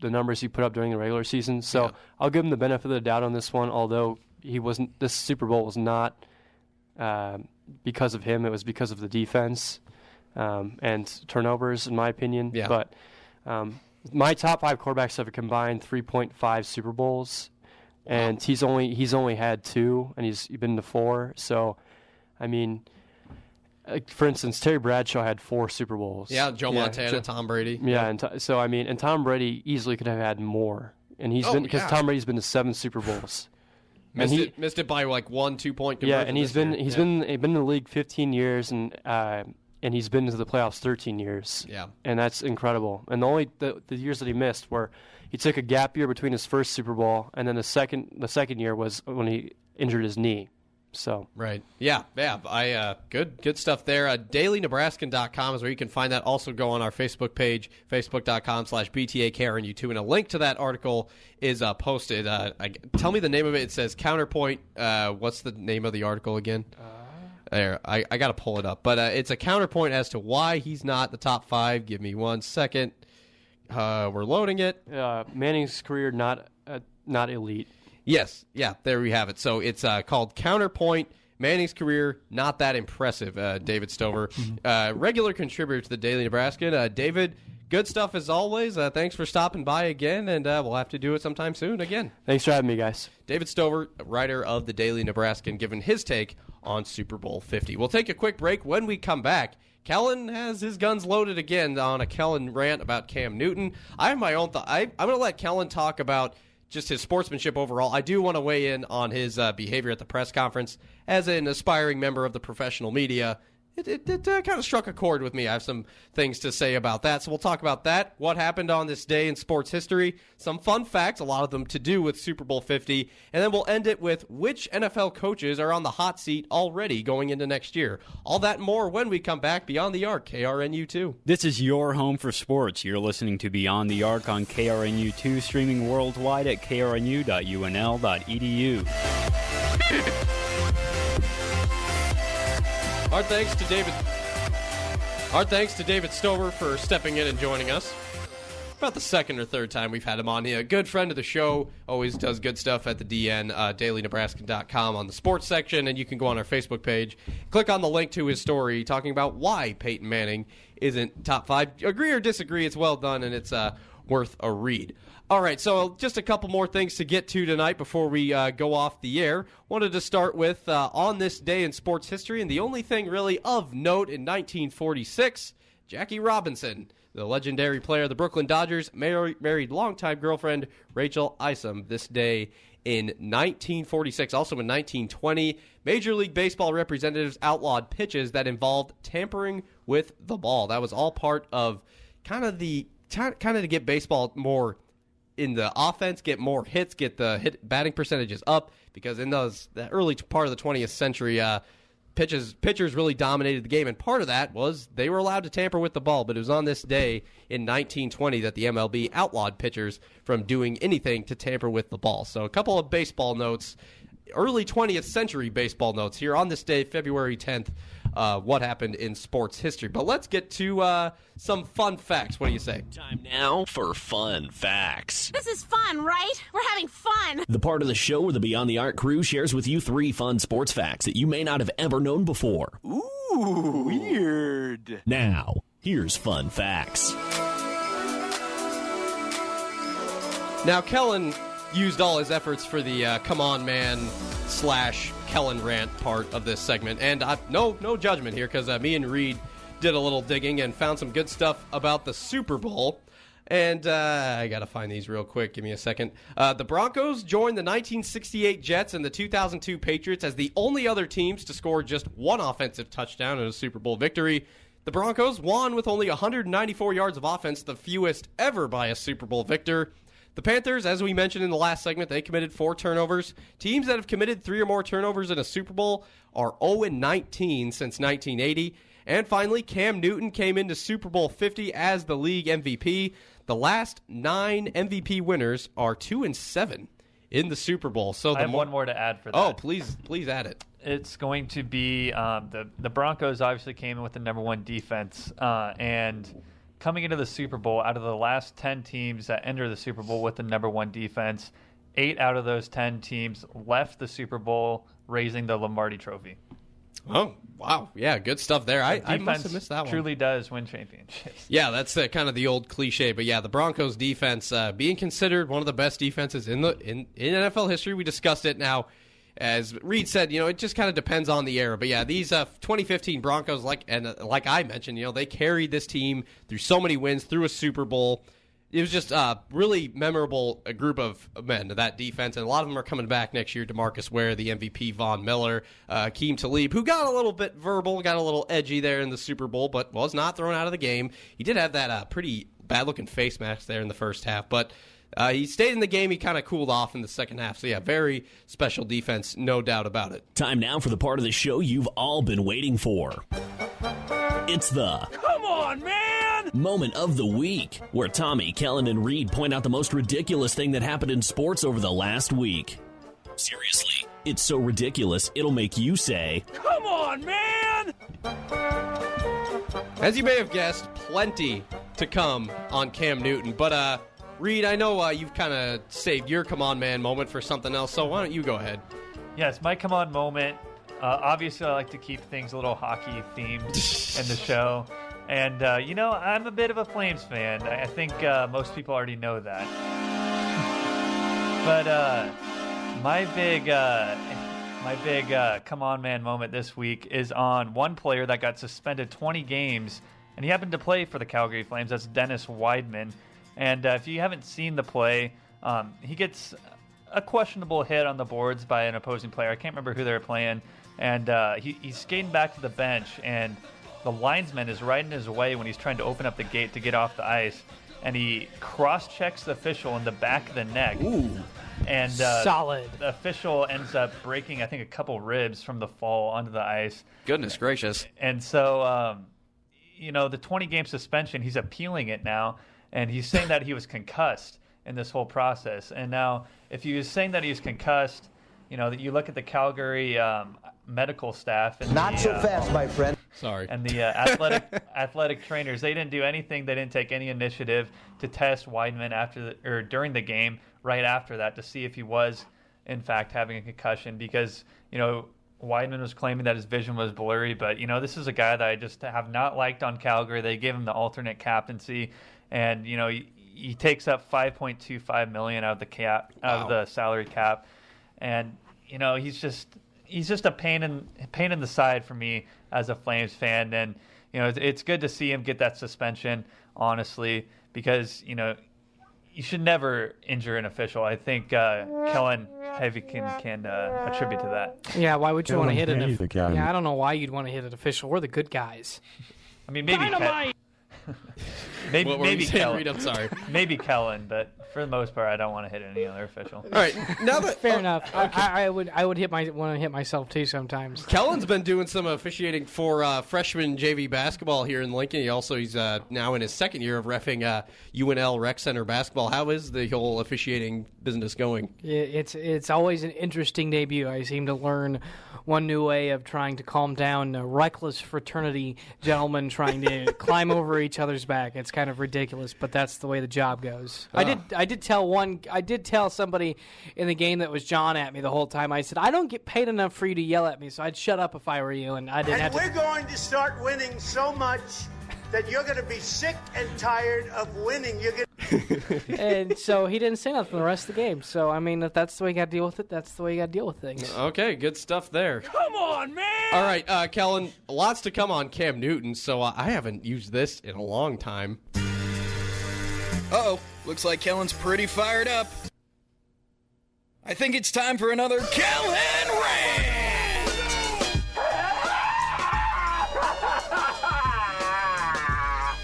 numbers he put up during the regular season. So I'll give him the benefit of the doubt on this one, although this Super Bowl was not because of him. It was because of the defense and turnovers, in my opinion. Yeah. But my top 5 quarterbacks have a combined 3.5 Super Bowls. And he's only had 2, and he's been to 4. So, I mean, For instance, Terry Bradshaw had 4 Super Bowls. Yeah, Joe Montana, Tom Brady. Yeah, and Tom Brady easily could have had more. And Tom Brady's been to 7 Super Bowls. Missed it by like 1-2 point conversion. Yeah, and he's been in the league 15 years, and he's been to the playoffs 13 years. Yeah, and that's incredible. And the years that he missed were he took a gap year between his first Super Bowl, and then the second year was when he injured his knee. So right, yeah. Good stuff there. DailyNebraskan.com is where you can find that. Also, go on our Facebook page, facebook.com/BTAKRNU2, and a link to that article is posted. Tell me the name of it. It says Counterpoint. What's the name of the article again? There, I got to pull it up, but it's a counterpoint as to why he's not the top 5. Give me 1 second. We're loading it. Manning's career not elite. Yes, yeah, there we have it. So it's called Counterpoint, Manning's career, not that impressive, David Stover. Regular contributor to the Daily Nebraskan. David, good stuff as always. Thanks for stopping by again, and we'll have to do it sometime soon again. Thanks for having me, guys. David Stover, writer of the Daily Nebraskan, giving his take on Super Bowl 50. We'll take a quick break. When we come back, Kellan has his guns loaded again on a Kellan rant about Cam Newton. I have my own thought. I'm going to let Kellan talk about just his sportsmanship overall. I do want to weigh in on his behavior at the press conference. As an aspiring member of the professional media, it kind of struck a chord with me. I have some things to say about that, so we'll talk about that, what happened on this day in sports history, some fun facts, a lot of them to do with Super Bowl 50, and then we'll end it with which NFL coaches are on the hot seat already going into next year. All that and more when we come back. Beyond the Arc, KRNU2. This is your home for sports. You're listening to Beyond the Arc on KRNU2, streaming worldwide at krnu.unl.edu. Our thanks to David Stover for stepping in and joining us. About the second or third time we've had him on. He a good friend of the show, always does good stuff at the DN, DailyNebraskan.com on the sports section, and you can go on our Facebook page, click on the link to his story talking about why Peyton Manning isn't top 5. Agree or disagree, it's well done, and it's worth a read. All right, so just a couple more things to get to tonight before we go off the air. Wanted to start with on this day in sports history, and the only thing really of note in 1946, Jackie Robinson, the legendary player of the Brooklyn Dodgers, married longtime girlfriend Rachel Isom this day in 1946. Also in 1920, Major League Baseball representatives outlawed pitches that involved tampering with the ball. That was all part of kind of to get baseball more in the offense, get more hits, get the batting percentages up, because in the early part of the 20th century, pitchers really dominated the game, and part of that was they were allowed to tamper with the ball, but it was on this day in 1920 that the MLB outlawed pitchers from doing anything to tamper with the ball. So a couple of baseball notes, early 20th century baseball notes here on this day, February 10th, what happened in sports history. But let's get to some fun facts. What do you say? Time now for fun facts. This is fun, right? We're having fun. The part of the show where the Beyond the Arc crew shares with you 3 fun sports facts that you may not have ever known before. Ooh, weird. Now, here's fun facts. Now, Kellan used all his efforts for the come on man / Kellan rant part of this segment, and no judgment here, because me and Reid did a little digging and found some good stuff about the Super Bowl. And I gotta find these real quick. Give me a second. The Broncos joined the 1968 Jets and the 2002 Patriots as the only other teams to score just 1 offensive touchdown in a Super Bowl victory. The Broncos won with only 194 yards of offense, the fewest ever by a Super Bowl victor. The Panthers, as we mentioned in the last segment, they committed 4 turnovers. Teams that have committed 3 or more turnovers in a Super Bowl are 0-19 since 1980. And finally, Cam Newton came into Super Bowl 50 as the league MVP. The last 9 MVP winners are 2-7 in the Super Bowl. So I have one more to add for that. Oh, please add it. It's going to be the Broncos obviously came in with the number 1 defense, and coming into the Super Bowl, out of the last 10 teams that enter the Super Bowl with the number 1 defense, 8 out of those 10 teams left the Super Bowl raising the Lombardi Trophy. Oh, wow. Yeah, good stuff there. I must have missed that one. Truly does win championships. Yeah, that's kind of the old cliche. But yeah, the Broncos defense being considered one of the best defenses in NFL history. We discussed it. Now, as Reid said, it just kind of depends on the era. But yeah, these 2015 Broncos, like I mentioned, they carried this team through so many wins, through a Super Bowl. It was just a really memorable group of men, that defense, and a lot of them are coming back next year. DeMarcus Ware, the MVP, Von Miller, Akeem Talib, who got a little bit verbal, got a little edgy there in the Super Bowl, but was not thrown out of the game. He did have that pretty bad-looking face mask there in the first half, but he stayed in the game. He kind of cooled off in the second half. So, yeah, very special defense, no doubt about it. Time now for the part of the show you've all been waiting for. It's the Come on, man! Moment of the Week, where Tommy, Kellan, and Reid point out the most ridiculous thing that happened in sports over the last week. Seriously, it's so ridiculous, it'll make you say, Come on, man! As you may have guessed, plenty to come on Cam Newton. But, Reid, I know you've kind of saved your come on man moment for something else, so why don't you go ahead? Yes, my come on moment. Obviously, I like to keep things a little hockey themed in the show. And, I'm a bit of a Flames fan. I think most people already know that. But my big come on man moment this week is on one player that got suspended 20 games, and he happened to play for the Calgary Flames. That's Dennis Wideman. And if you haven't seen the play, he gets a questionable hit on the boards by an opposing player. I can't remember who they were playing. And he's skating back to the bench, and the linesman is right in his way when he's trying to open up the gate to get off the ice. And he cross-checks the official in the back of the neck. Ooh. And solid. The official ends up breaking, I think, a couple ribs from the fall onto the ice. Goodness gracious. And so, the 20-game suspension, he's appealing it now. And he's saying that he was concussed in this whole process. And now, if he was saying that he was concussed, that you look at the Calgary medical staff and not so fast, my friend. Sorry. And the athletic trainers, they didn't do anything. They didn't take any initiative to test Wideman during the game. Right after that, to see if he was in fact having a concussion, because Wideman was claiming that his vision was blurry. But this is a guy that I just have not liked on Calgary. They gave him the alternate captaincy, and he takes up $5.25 million out of the cap, out of the salary cap, and he's just a pain in the side for me as a Flames fan. And it's good to see him get that suspension, honestly, because you should never injure an official. I think Kellan Heavy can attribute to that. Yeah, why would you want to hit an official? Yeah, I don't know why you'd want to hit an official. We're the good guys. I mean, maybe maybe Kellan. Reid, I'm sorry. Maybe Kellan, but for the most part, I don't want to hit any other official. All right, now that fair enough. Okay. I would want to hit myself too sometimes. Kellan's been doing some officiating for freshman JV basketball here in Lincoln. He's now in his second year of reffing UNL Rec Center basketball. How is the whole officiating business going? It's always an interesting debut. I seem to learn one new way of trying to calm down reckless fraternity gentlemen trying to climb over each other's back. It's kind of ridiculous, but that's the way the job goes. I did tell somebody in the game that was John at me the whole time. I said, I don't get paid enough for you to yell at me, so I'd shut up if I were you, and I didn't have to. We're going to start winning so much that you're going to be sick and tired of winning. And so he didn't say nothing the rest of the game. So, I mean, if that's the way you got to deal with it, that's the way you got to deal with things. Okay, good stuff there. Come on, man! All right, Kellan, lots to come on Cam Newton, so I haven't used this in a long time. Uh-oh, looks like Kellan's pretty fired up. I think it's time for another Kellan rant!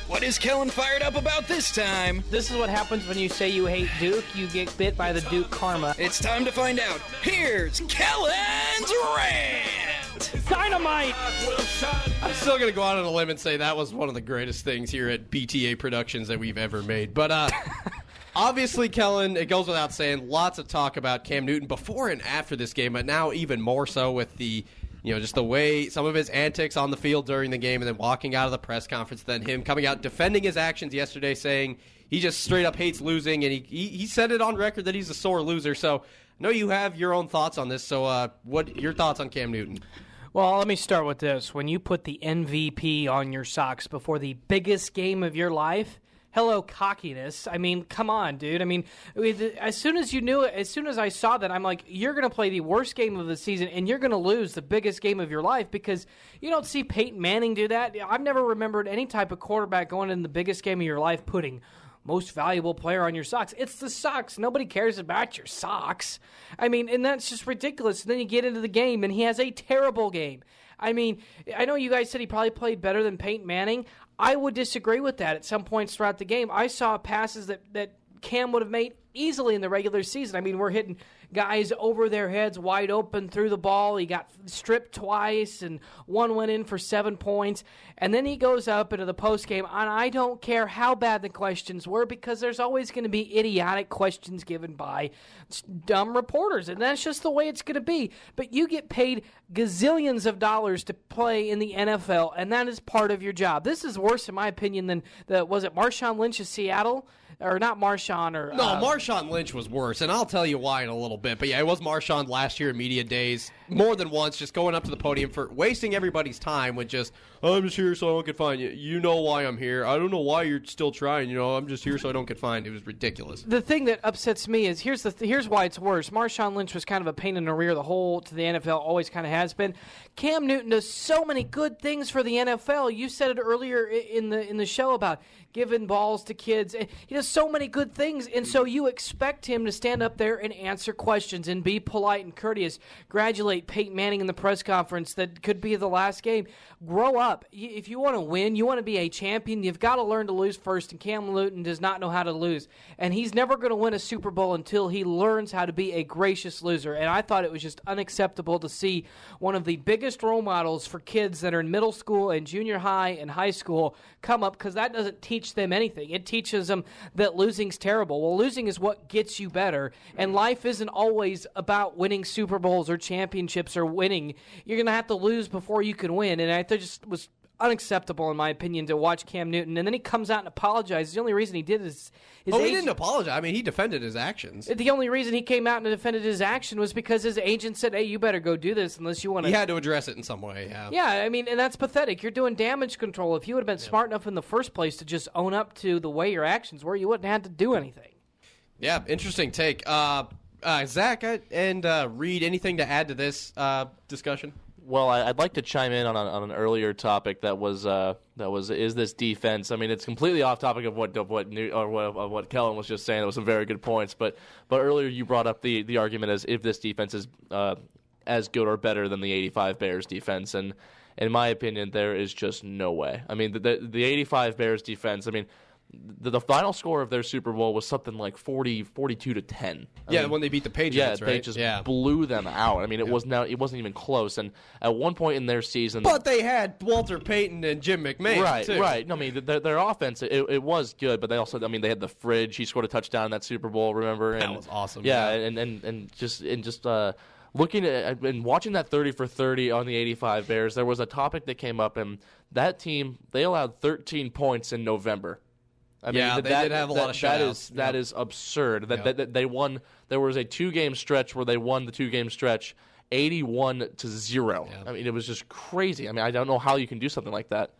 What is Kellan fired up about this time? This is what happens when you say you hate Duke. You get bit by the Duke karma. It's time to find out. Here's Kellan's rant! Dynamite! I'm still going to go out on a limb and say that was one of the greatest things here at BTA Productions that we've ever made. But obviously, Kellan, it goes without saying, lots of talk about Cam Newton before and after this game, but now even more so with the just the way some of his antics on the field during the game and then walking out of the press conference, then him coming out defending his actions yesterday, saying he just straight up hates losing, and he said it on record that he's a sore loser. So I know you have your own thoughts on this, so what your thoughts on Cam Newton? Well, let me start with this. When you put the MVP on your socks before the biggest game of your life, hello cockiness. I mean, come on, dude. I mean, as soon as you knew it, as soon as I saw that, I'm like, you're going to play the worst game of the season, and you're going to lose the biggest game of your life, because you don't see Peyton Manning do that. I've never remembered any type of quarterback going in the biggest game of your life putting most valuable player on your socks. It's the socks. Nobody cares about your socks. I mean, and that's just ridiculous. And then you get into the game, and he has a terrible game. I mean, I know you guys said he probably played better than Peyton Manning. I would disagree with that at some points throughout the game. I saw passes that Cam would have made easily in the regular season. I mean, we're hitting guys over their heads wide open through the ball. He got stripped twice, and one went in for 7 points. And then he goes up into the postgame, and I don't care how bad the questions were, because there's always going to be idiotic questions given by dumb reporters, and that's just the way it's going to be. But you get paid gazillions of dollars to play in the NFL, and that is part of your job. This is worse, in my opinion, than was it Marshawn Lynch of Seattle? Or not Marshawn, or... No, Marshawn Lynch was worse, and I'll tell you why in a little bit. But yeah, it was Marshawn last year in media days, more than once, just going up to the podium for wasting everybody's time with just, I'm just here so I don't get fined. You know why I'm here. I don't know why you're still trying. I'm just here so I don't get fined. It was ridiculous. The thing that upsets me is, here's why it's worse. Marshawn Lynch was kind of a pain in the rear to the NFL, always kind of has been. Cam Newton does so many good things for the NFL. You said it earlier in the show about giving balls to kids. He does so many good things, and so you expect him to stand up there and answer questions and be polite and courteous. Congratulate Peyton Manning in the press conference that could be the last game. Grow up. If you want to win, you want to be a champion, you've got to learn to lose first, and Cam Newton does not know how to lose. And he's never going to win a Super Bowl until he learns how to be a gracious loser. And I thought it was just unacceptable to see one of the biggest role models for kids that are in middle school and junior high and high school come up, because that doesn't teach them anything. It teaches them that losing's terrible. Well, losing is what gets you better, and life isn't always about winning Super Bowls or championships or winning. You're going to have to lose before you can win, and I thought it just was unacceptable, in my opinion, to watch Cam Newton. And then he comes out and apologizes. The only reason he did is he didn't apologize. I mean, he defended his actions. The only reason he came out and defended his action was because his agent said, hey, you better go do this unless you want to. He had to address it in some way, yeah. Yeah, I mean, and that's pathetic. You're doing damage control. If you would have been smart enough in the first place to just own up to the way your actions were, you wouldn't have had to do anything. Yeah, interesting take. Zach and Reid, anything to add to this discussion? Well, I'd like to chime in on an earlier topic that was is this defense? I mean, it's completely off topic of what Kellan was just saying. There was some very good points, but earlier you brought up the argument as if this defense is as good or better than the '85 Bears defense, and in my opinion, there is just no way. I mean, the '85 Bears defense. I mean, the final score of their Super Bowl was something like 42-10. I mean, when they beat the Patriots, right? They just blew them out. I mean, it wasn't even close. And at one point in their season, but they had Walter Payton and Jim McMahon, right? Too. Right. No, I mean, their offense it was good, but they also, I mean, they had the fridge. He scored a touchdown in that Super Bowl. Remember? That was awesome. Yeah, and just looking at and watching that 30 for 30 on the '85 Bears, there was a topic that came up, and that team, they allowed 13 points in November. I mean, they did have a lot of shutouts. That is absurd. That they won. There was a 2-game stretch where they won the 2-game stretch 81-0. I mean, it was just crazy. I mean, I don't know how you can do something like that.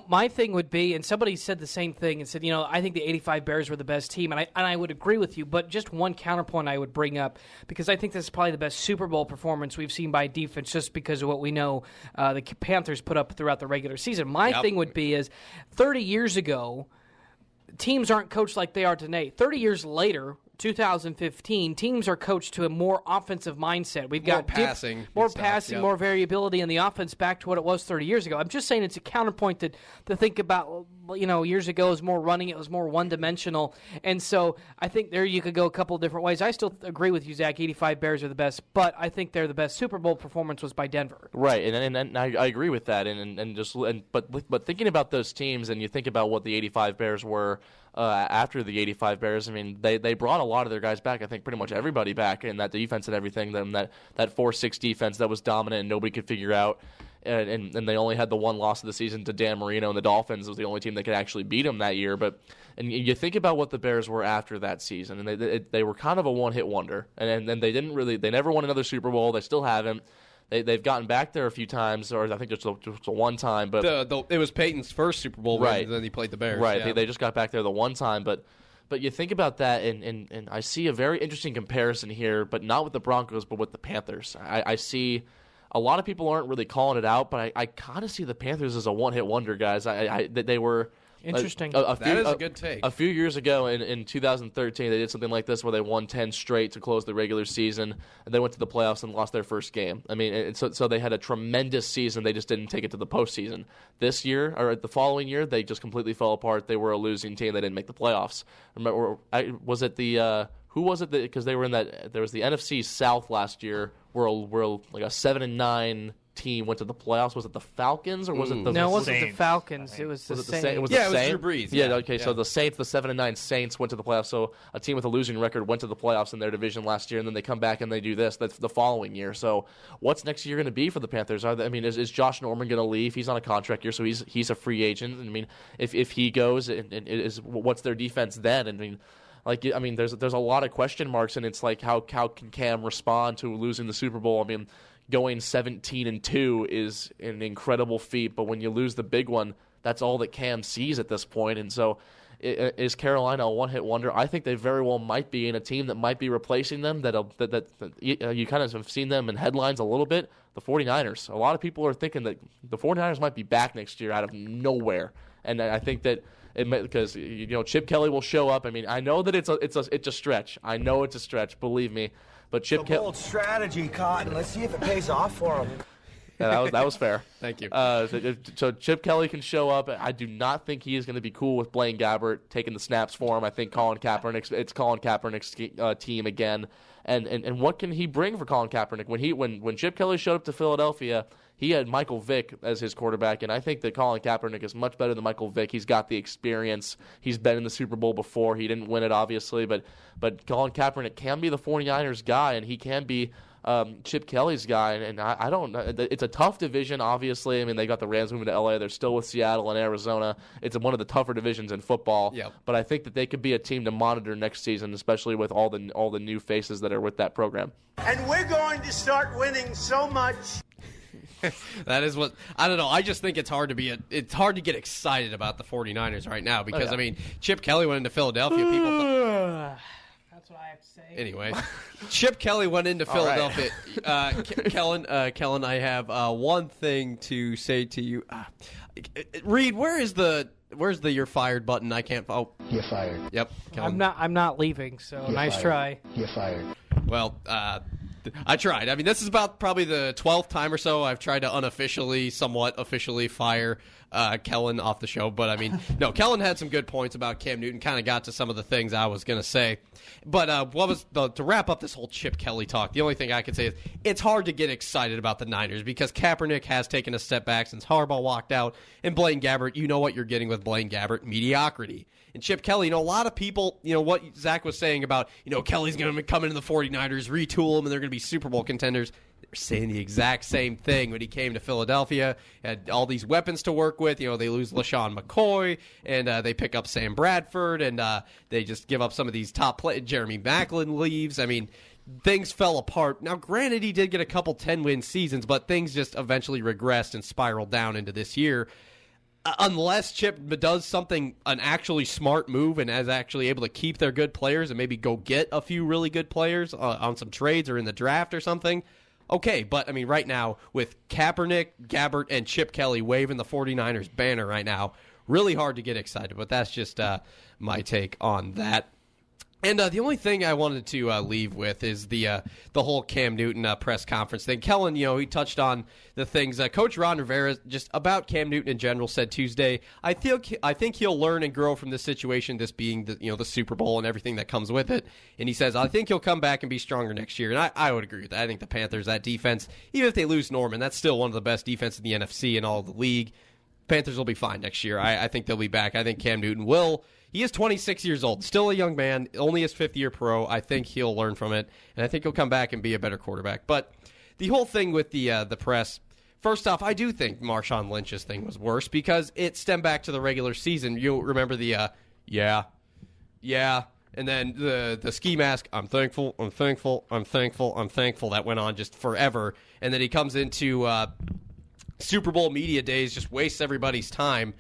My thing would be, and somebody said the same thing and said, I think the '85 Bears were the best team, and I would agree with you, but just one counterpoint I would bring up, because I think this is probably the best Super Bowl performance we've seen by defense, just because of what we know the Panthers put up throughout the regular season. My thing would be is 30 years ago, teams aren't coached like they are today. 30 years later, 2015, teams are coached to a more offensive mindset. We've got more passing, more variability in the offense back to what it was 30 years ago. I'm just saying it's a counterpoint to think about. Years ago it was more running, it was more one-dimensional, and so I think there you could go a couple of different ways. I still agree with you, Zach. 85 Bears are the best, but I think they're the best. Super Bowl performance was by Denver. Right, and I agree with that. But thinking about those teams, and you think about what the 85 Bears were after the 85 Bears. I mean, they brought a lot of their guys back. I think pretty much everybody back in that defense and everything. That 4-6 defense that was dominant and nobody could figure out. And they only had the one loss of the season to Dan Marino, and the Dolphins was the only team that could actually beat them that year. And you think about what the Bears were after that season, and they were kind of a one-hit wonder. And then they never won another Super Bowl. They still haven't. They've gotten back there a few times, or I think just a one time. But it was Peyton's first Super Bowl win, and then he played the Bears. Right, yeah. they just got back there the one time. But you think about that, and I see a very interesting comparison here, but not with the Broncos, but with the Panthers. I see a lot of people aren't really calling it out, but I kind of see the Panthers as a one-hit wonder, guys. They were interesting. That is a good take. A few years ago in 2013, they did something like this where they won 10 straight to close the regular season, and they went to the playoffs and lost their first game. I mean, so they had a tremendous season. They just didn't take it to the postseason. This year, or the following year, they just completely fell apart. They were a losing team. They didn't make the playoffs. Remember, was it the who was it? Because they were in that. There was the NFC South last year, where like a 7-9 team went to the playoffs. Was it the Falcons or was it the No, it wasn't Saints? the Falcons. It was the Saints. It was Yeah, the it was Saints? Drew Brees. Yeah, Yeah, okay. yeah. So the Saints, the 7-9 Saints, went to the playoffs. So a team with a losing record went to the playoffs in their division last year, and then they come back and they do this. That's the following year. So what's next year going to be for the Panthers? Is Josh Norman going to leave? He's on a contract year, so he's a free agent. I mean, if he goes, and what's their defense then? There's a lot of question marks, and it's like how can Cam respond to losing the Super Bowl? I mean, going 17-2 is an incredible feat, but when you lose the big one, that's all that Cam sees at this point. And so, is Carolina a one-hit wonder? I think they very well might be in a team that might be replacing them. That you kind of have seen them in headlines a little bit. The 49ers. A lot of people are thinking that the 49ers might be back next year out of nowhere, and I think that. Because Chip Kelly will show up. I mean, I know that it's a stretch. I know it's a stretch. Believe me, but Chip Kelly. Bold strategy, Cotton. Let's see if it pays off for him. Yeah, that was fair. Thank you. So Chip Kelly can show up. I do not think he is going to be cool with Blaine Gabbert taking the snaps for him. I think it's Colin Kaepernick's team again. And what can he bring for Colin Kaepernick? When Chip Kelly showed up to Philadelphia, he had Michael Vick as his quarterback, and I think that Colin Kaepernick is much better than Michael Vick. He's got the experience. He's been in the Super Bowl before. He didn't win it, obviously, but Colin Kaepernick can be the 49ers guy, and he can be Chip Kelly's guy, and I don't know. It's a tough division, obviously. I mean, they got the Rams moving to L.A. They're still with Seattle and Arizona. It's one of the tougher divisions in football. Yep. But I think that they could be a team to monitor next season, especially with all the new faces that are with that program. And we're going to start winning so much. That is what I don't know. I just think it's hard to get excited about the 49ers right now because I mean, Chip Kelly went into Philadelphia. People. That's what I have to say. Anyway, Chip Kelly went into Philadelphia. Kellan, I have one thing to say to you. Reid, where's the you're fired button? I can't. Oh, You're fired. Yep. Kellan. I'm not leaving. So You're nice fired. try. You're fired. Well, I tried. I mean, this is about probably the 12th time or so I've tried to somewhat officially fire Kellan off the show. But, I mean, no, Kellan had some good points about Cam Newton, kind of got to some of the things I was going to say. But to wrap up this whole Chip Kelly talk, the only thing I can say is it's hard to get excited about the Niners because Kaepernick has taken a step back since Harbaugh walked out. And Blaine Gabbert, you know what you're getting with Blaine Gabbert, mediocrity. And Chip Kelly, a lot of people, what Zach was saying about, Kelly's going to come into the 49ers, retool them, and they're going to be Super Bowl contenders. They're saying the exact same thing when he came to Philadelphia. Had all these weapons to work with. They lose LaShawn McCoy, and they pick up Sam Bradford, and they just give up some of these top players. Jeremy Maclin leaves. I mean, things fell apart. Now, granted, he did get a couple 10-win seasons, but things just eventually regressed and spiraled down into this year. Unless Chip does an actually smart move and is actually able to keep their good players and maybe go get a few really good players on some trades or in the draft or something, okay. But, I mean, right now, with Kaepernick, Gabbert, and Chip Kelly waving the 49ers banner right now, really hard to get excited. But that's just my take on that. And the only thing I wanted to leave with is the whole Cam Newton press conference thing. Kellan, he touched on the things. Coach Ron Rivera, just about Cam Newton in general, said Tuesday, I think he'll learn and grow from this situation, this being the Super Bowl and everything that comes with it. And he says, I think he'll come back and be stronger next year. And I would agree with that. I think the Panthers, that defense, even if they lose Norman, that's still one of the best defenses in the NFC and all of the league. Panthers will be fine next year. I think they'll be back. I think Cam Newton will. He is 26 years old, still a young man, only his fifth-year pro. I think he'll learn from it, and I think he'll come back and be a better quarterback. But the whole thing with the press, first off, I do think Marshawn Lynch's thing was worse because it stemmed back to the regular season. You'll remember the, yeah, And then the ski mask, I'm thankful, that went on just forever. And then he comes into Super Bowl media days, just wastes everybody's time.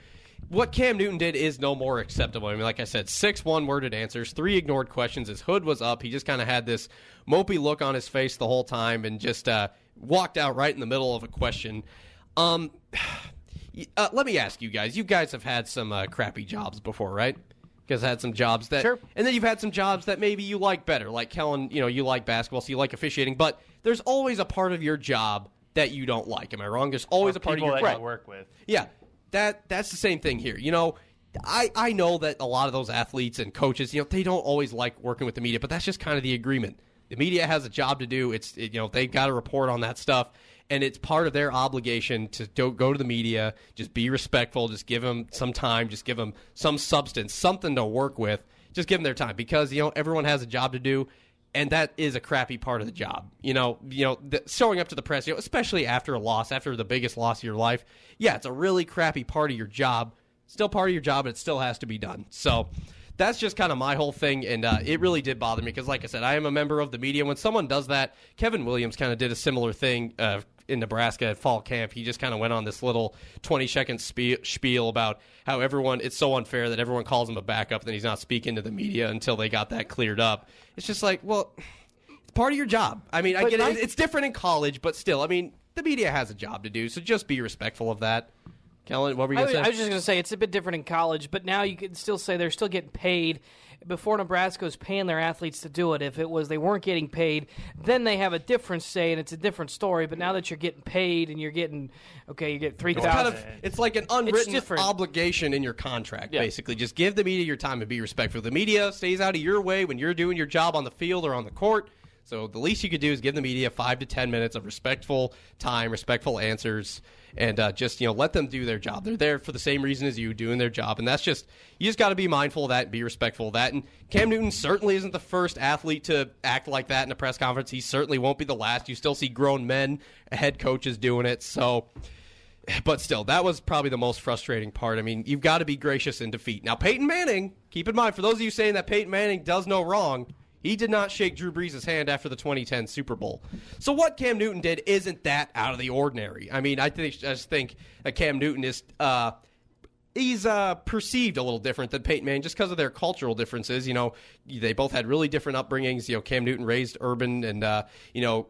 What Cam Newton did is no more acceptable. I mean, like I said, 6 one-worded answers, 3 ignored questions. His hood was up. He just kind of had this mopey look on his face the whole time and just walked out right in the middle of a question. Let me ask you guys. You guys have had some crappy jobs before, right? You guys had some jobs that... Sure. And then you've had some jobs that maybe you like better. Like Kellan, you like basketball, so you like officiating. But there's always a part of your job that you don't like. Am I wrong? There's always a part of your job that you work with. Yeah. That's the same thing here. I know that a lot of those athletes and coaches, they don't always like working with the media, but that's just kind of the agreement. The media has a job to do. They've got to report on that stuff, and it's part of their obligation to go to the media, just be respectful, just give them some time, just give them some substance, something to work with. Just give them their time because, everyone has a job to do. And that is a crappy part of the job. Showing up to the press, especially after a loss, after the biggest loss of your life. Yeah, it's a really crappy part of your job. Still part of your job, but it still has to be done. So that's just kind of my whole thing, and it really did bother me because, like I said, I am a member of the media. When someone does that, Kevin Williams kind of did a similar thing in Nebraska at fall camp. He just kind of went on this little 20-second spiel about how it's so unfair that everyone calls him a backup and then he's not speaking to the media until they got that cleared up. It's just like, well, it's part of your job. I mean, I get it. It's different in college, but still, I mean, the media has a job to do, so just be respectful of that. Kellan, what were you going to say? I was just going to say it's a bit different in college, but now you can still say they're still getting paid. Before Nebraska was paying their athletes to do it, if it was they weren't getting paid, then they have a different say and it's a different story. But now that you're getting paid and you get $3,000. It's like an unwritten obligation in your contract, basically. Just give the media your time and be respectful. The media stays out of your way when you're doing your job on the field or on the court. So the least you could do is give the media 5 to 10 minutes of respectful time, respectful answers, and just let them do their job. They're there for the same reason as you, doing their job, and you just got to be mindful of that and be respectful of that. And Cam Newton certainly isn't the first athlete to act like that in a press conference. He certainly won't be the last. You still see grown men, head coaches doing it. So, but still, that was probably the most frustrating part. I mean, you've got to be gracious in defeat. Now, Peyton Manning, keep in mind, for those of you saying that Peyton Manning does no wrong, he did not shake Drew Brees' hand after the 2010 Super Bowl. So what Cam Newton did isn't that out of the ordinary. I mean, I just think that Cam Newton is he's perceived a little different than Peyton Manning just because of their cultural differences. They both had really different upbringings. Cam Newton raised urban and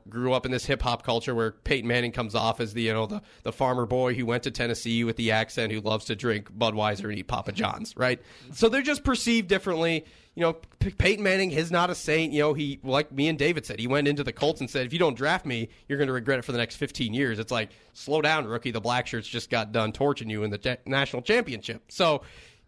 grew up in this hip hop culture where Peyton Manning comes off as the farmer boy who went to Tennessee with the accent who loves to drink Budweiser and eat Papa John's, right? So they're just perceived differently. Peyton Manning is not a saint. He, like me and David said, he went into the Colts and said, if you don't draft me, you're going to regret it for the next 15 years. It's like, slow down, rookie. The Black Shirts just got done torching you in the national championship. So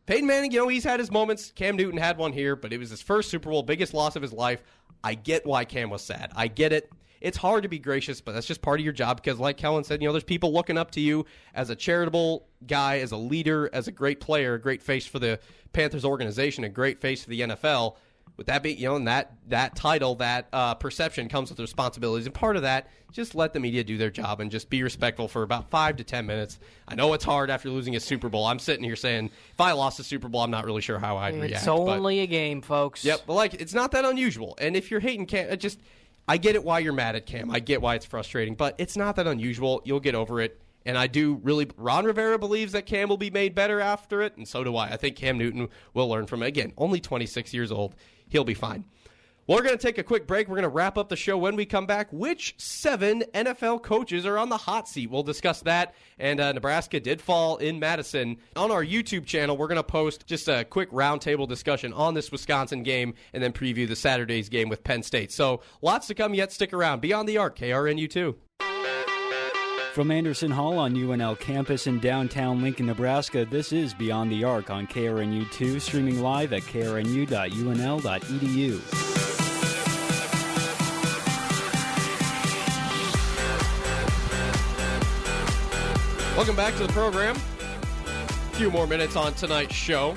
Peyton Manning, he's had his moments. Cam Newton had one here, but it was his first Super Bowl, biggest loss of his life. I get why Cam was sad. I get it. It's hard to be gracious, but that's just part of your job because, like Kellan said, there's people looking up to you as a charitable guy, as a leader, as a great player, a great face for the Panthers organization, a great face for the NFL. With that being, and that title, that perception comes with responsibilities, and part of that, just let the media do their job and just be respectful for about 5 to 10 minutes. I know it's hard after losing a Super Bowl. I'm sitting here saying, if I lost a Super Bowl, I'm not really sure how I'd react. It's only a game, folks. Yep, but it's not that unusual. And if you're hating Cam, I get it why you're mad at Cam. I get why it's frustrating, but it's not that unusual. You'll get over it. And I do really, Ron Rivera believes that Cam will be made better after it, and so do I. I think Cam Newton will learn from it. Again, only 26 years old. He'll be fine. Well, we're going to take a quick break. We're going to wrap up the show when we come back. Which 7 NFL coaches are on the hot seat? We'll discuss that. And Nebraska did fall in Madison. On our YouTube channel, we're going to post just a quick roundtable discussion on this Wisconsin game and then preview the Saturday's game with Penn State. So lots to come yet. Stick around. Beyond the Arc, KRNU 2. From Anderson Hall on UNL campus in downtown Lincoln, Nebraska, this is Beyond the Arc on KRNU 2, streaming live at krnu.unl.edu. Welcome back to the program. A few more minutes on tonight's show.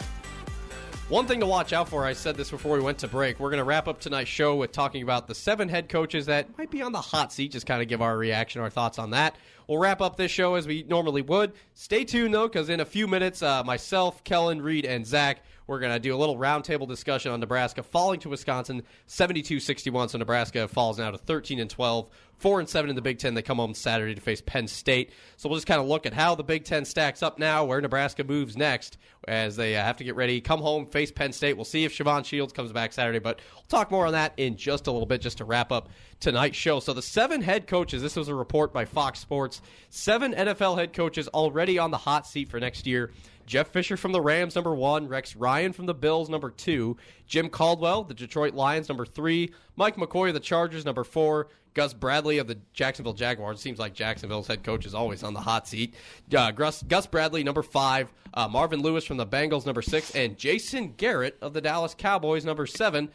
One thing to watch out for, I said this before we went to break, we're going to wrap up tonight's show with talking about the 7 head coaches that might be on the hot seat, just kind of give our reaction, our thoughts on that. We'll wrap up this show as we normally would. Stay tuned, though, because in a few minutes, myself, Kellan, Reid, and Zach, we're going to do a little roundtable discussion on Nebraska falling to Wisconsin 72-61. So Nebraska falls now to 13-12, 4-7 in the Big Ten. They come home Saturday to face Penn State. So we'll just kind of look at how the Big Ten stacks up now, where Nebraska moves next as they have to get ready, come home, face Penn State. We'll see if Siobhan Shields comes back Saturday, but we'll talk more on that in just a little bit just to wrap up tonight's show. So the 7 head coaches, this was a report by Fox Sports, 7 NFL head coaches already on the hot seat for next year. Jeff Fisher from the Rams, number 1. Rex Ryan from the Bills, number 2. Jim Caldwell, the Detroit Lions, number 3. Mike McCoy of the Chargers, number 4. Gus Bradley of the Jacksonville Jaguars. Seems like Jacksonville's head coach is always on the hot seat. Gus Bradley, number 5. Marvin Lewis from the Bengals, number 6. And Jason Garrett of the Dallas Cowboys, number 7.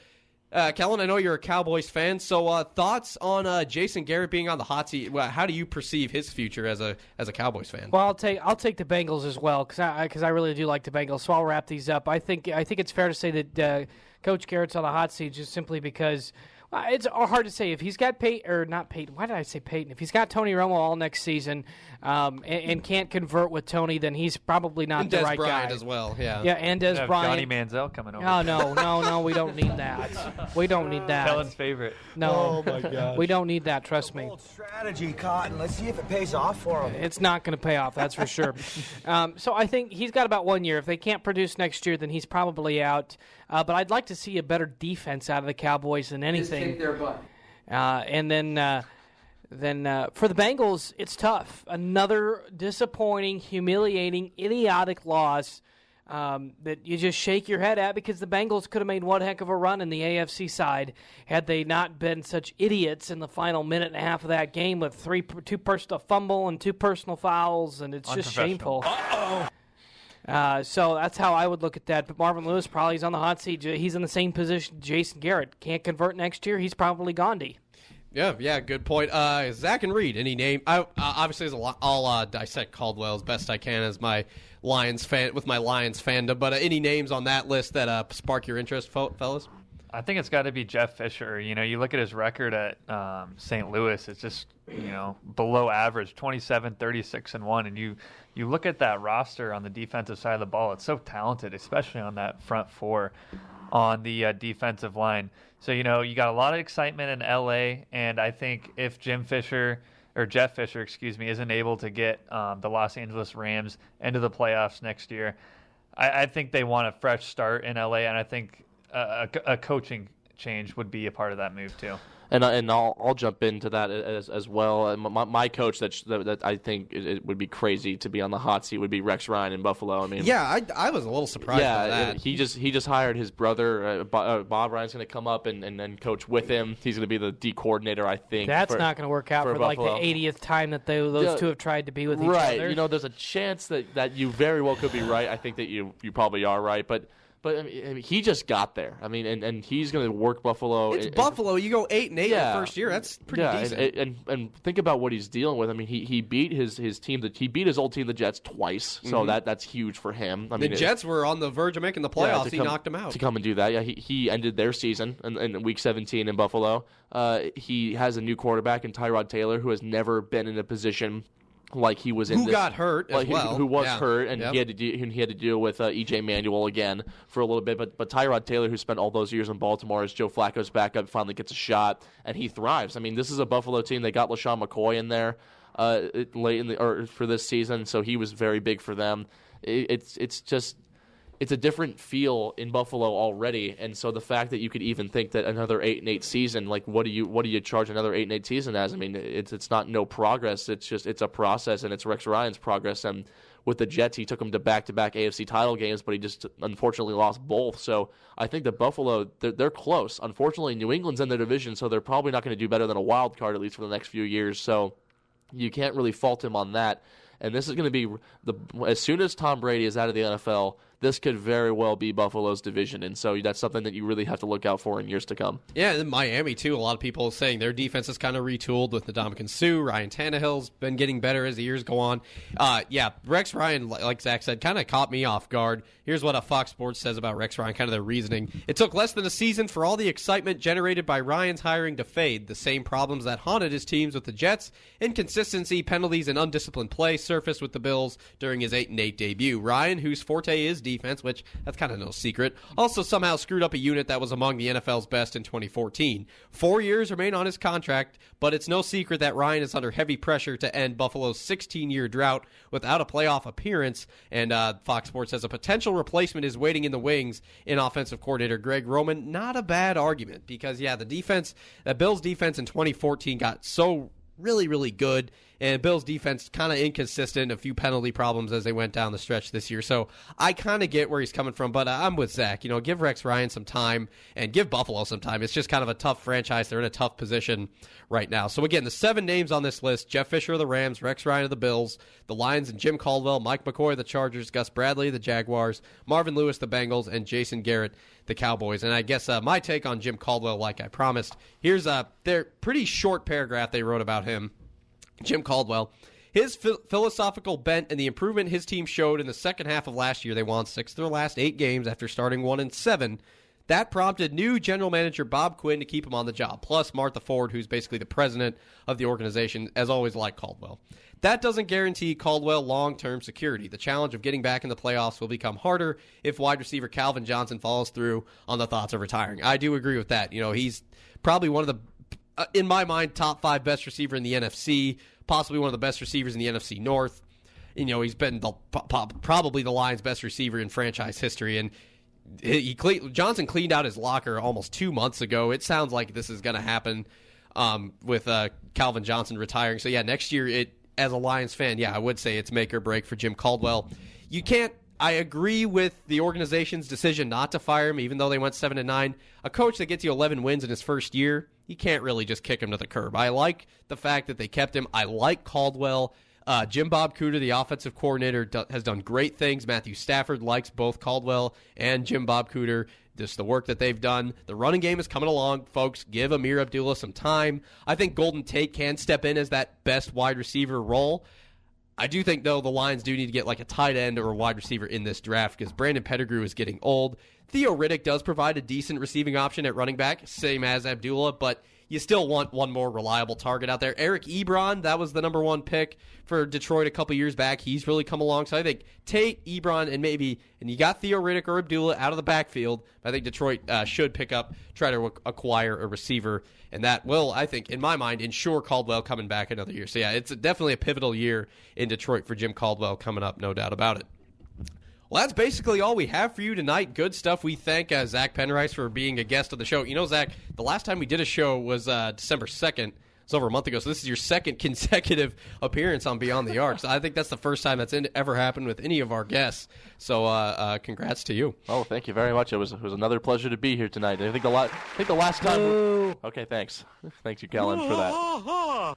Kellan, I know you're a Cowboys fan, so thoughts on Jason Garrett being on the hot seat? How do you perceive his future as a Cowboys fan? Well, I'll take the Bengals as well because I really do like the Bengals. So I'll wrap these up. I think it's fair to say that Coach Garrett's on the hot seat just simply because. It's hard to say if he's got not Peyton. Why did I say Peyton? If he's got Tony Romo all next season and can't convert with Tony, then he's probably not and the Des right Bryant guy. as well. Yeah, and Des Bryant. Johnny Manziel coming over. Oh no, we don't need that. We don't need that. Kellen's favorite. No, Oh my gosh. we don't need that. Trust me. Bold strategy, Cotton. Let's see if it pays off for him. It's not going to pay off, that's for sure. So I think he's got about 1 year. If they can't produce next year, then he's probably out. But I'd like to see a better defense out of the Cowboys than anything. Just take their butt. And then for the Bengals, it's tough. Another disappointing, humiliating, idiotic loss that you just shake your head at because the Bengals could have made one heck of a run in the AFC side had they not been such idiots in the final minute and a half of that game with two personal fumble and 2 personal fouls, and it's just shameful. So that's how I would look at that. But Marvin Lewis probably is on the hot seat. He's in the same position Jason Garrett. Can't convert next year. He's probably Gandhi. Yeah, good point. Zach and Reid, any name? Obviously, I'll dissect Caldwell as best I can as my Lions fan with my Lions fandom. But any names on that list that spark your interest, fellas? I think it's got to be Jeff Fisher. You look at his record at St. Louis. It's just below average, 27, 36, and 1. And you look at that roster on the defensive side of the ball. It's so talented, especially on that front 4 on the defensive line. So you got a lot of excitement in LA, and I think if Jeff Fisher, isn't able to get the Los Angeles Rams into the playoffs next year, I think they want a fresh start in LA, and I think a coaching change would be a part of that move too. And I'll jump into that as well. My coach that I think it would be crazy to be on the hot seat would be Rex Ryan in Buffalo. I mean, yeah, I was a little surprised by that. He just hired his brother. Bob Ryan's going to come up and then coach with him. He's going to be the D coordinator, I think. That's not going to work out for like the 80th time that those two have tried to be with each other. Right. There's a chance that you very well could be right. I think that you probably are right, but I mean, he just got there. I mean, and he's going to work Buffalo. It's Buffalo. You go 8-8 in the first year. That's pretty decent. And think about what he's dealing with. I mean, he beat his team. He beat his old team, the Jets, twice. So that's huge for him. I mean, the Jets were on the verge of making the playoffs. He knocked them out to come and do that. Yeah, he ended their season in Week 17 in Buffalo. He has a new quarterback in Tyrod Taylor, who has never been in a position like he was in. Who got hurt as well? Who was hurt, and he had to deal with EJ Manuel again for a little bit. But Tyrod Taylor, who spent all those years in Baltimore as Joe Flacco's backup, finally gets a shot, and he thrives. I mean, this is a Buffalo team. They got LaShawn McCoy in there late for this season, so he was very big for them. It's a different feel in Buffalo already, and so the fact that you could even think that another 8-8 season, like what do you charge another 8-8 season as? I mean, it's not no progress. It's a process, and it's Rex Ryan's progress. And with the Jets, he took them to back-to-back AFC title games, but he just unfortunately lost both. So I think that Buffalo, they're close. Unfortunately, New England's in their division, so they're probably not going to do better than a wild card at least for the next few years. So you can't really fault him on that. And this is going to be as soon as Tom Brady is out of the NFL, this could very well be Buffalo's division. And so that's something that you really have to look out for in years to come. Yeah, and Miami, too. A lot of people saying their defense is kind of retooled with Ndamukong Suh. Ryan Tannehill's been getting better as the years go on. Rex Ryan, like Zach said, kind of caught me off guard. Here's what Fox Sports says about Rex Ryan, kind of their reasoning. It took less than a season for all the excitement generated by Ryan's hiring to fade. The same problems that haunted his teams with the Jets, inconsistency, penalties, and undisciplined play surfaced with the Bills during his 8-8 debut. Ryan, whose forte is defense, which that's kind of no secret, also somehow screwed up a unit that was among the NFL's best in 2014. 4 years remain on his contract, but it's no secret that Ryan is under heavy pressure to end Buffalo's 16-year drought without a playoff appearance, and Fox Sports says a potential replacement is waiting in the wings in offensive coordinator Greg Roman. Not a bad argument, because the Bills defense in 2014 got so really, really good, and Bills defense kind of inconsistent, a few penalty problems as they went down the stretch this year. So I kind of get where he's coming from, but I'm with Zach. Give Rex Ryan some time and give Buffalo some time. It's just kind of a tough franchise. They're in a tough position right now. So again, the 7 names on this list: Jeff Fisher of the Rams, Rex Ryan of the Bills, the Lions and Jim Caldwell, Mike McCoy of the Chargers, Gus Bradley of the Jaguars, Marvin Lewis the Bengals, and Jason Garrett the Cowboys. And I guess my take on Jim Caldwell, like I promised, here's their pretty short paragraph they wrote about him. Jim Caldwell, his philosophical bent and the improvement his team showed in the second half of last year. They won 6 of their last 8 games after starting 1-7. That prompted new general manager Bob Quinn to keep him on the job, plus Martha Ford, who's basically the president of the organization, as always liked Caldwell. That doesn't guarantee Caldwell long-term security. The challenge of getting back in the playoffs will become harder if wide receiver Calvin Johnson follows through on the thoughts of retiring. I do agree with that. He's probably one of the in my mind, top 5 best receiver in the NFC, possibly one of the best receivers in the NFC North. He's been probably the Lions' best receiver in franchise history, and Johnson cleaned out his locker almost 2 months ago. It sounds like this is going to happen with Calvin Johnson retiring. So, next year, as a Lions fan, I would say it's make or break for Jim Caldwell. I agree with the organization's decision not to fire him, even though they went 7-9. A coach that gets you 11 wins in his first year, you can't really just kick him to the curb. I like the fact that they kept him. I like Caldwell. Jim Bob Cooter, the offensive coordinator, has done great things. Matthew Stafford likes both Caldwell and Jim Bob Cooter. Just the work that they've done. The running game is coming along, folks. Give Amir Abdullah some time. I think Golden Tate can step in as that best wide receiver role. I do think, though, the Lions do need to get like a tight end or a wide receiver in this draft because Brandon Pettigrew is getting old. Theo Riddick does provide a decent receiving option at running back, same as Abdullah, but you still want one more reliable target out there. Eric Ebron, that was the number 1 pick for Detroit a couple years back. He's really come along. So I think Tate, Ebron, and you got Theo Riddick or Abdullah out of the backfield. I think Detroit should try to acquire a receiver. And that will, I think, in my mind, ensure Caldwell coming back another year. So, it's definitely a pivotal year in Detroit for Jim Caldwell coming up, no doubt about it. Well, that's basically all we have for you tonight. Good stuff. We thank Zach Penrice for being a guest of the show. Zach, the last time we did a show was December 2nd. It's over a month ago, so this is your second consecutive appearance on Beyond the Arc. So I think that's the first time that's ever happened with any of our guests. So congrats to you. Oh, thank you very much. It was another pleasure to be here tonight. I think the last time. Okay, thanks. Thank you, Kellan, for that.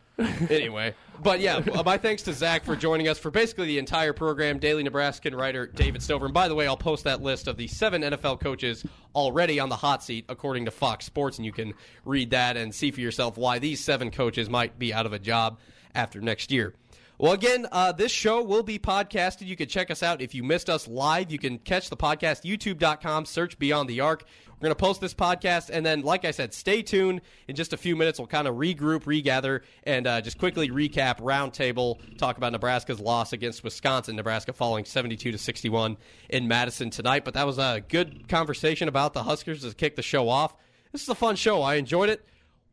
Anyway, but my thanks to Zach for joining us for basically the entire program. Daily Nebraskan writer David Stover. And by the way, I'll post that list of the 7 NFL coaches already on the hot seat according to Fox Sports, and you can read that and see for yourself why these 7 coaches might be out of a job after next year. Well, again, this show will be podcasted. You can check us out if you missed us live. You can catch the podcast, youtube.com, search Beyond the Arc. We're going to post this podcast, and then, like I said, stay tuned. In just a few minutes, we'll kind of regroup, regather, and just quickly recap roundtable, talk about Nebraska's loss against Wisconsin. Nebraska falling 72-61 in Madison tonight. But that was a good conversation about the Huskers to kick the show off. This is a fun show. I enjoyed it.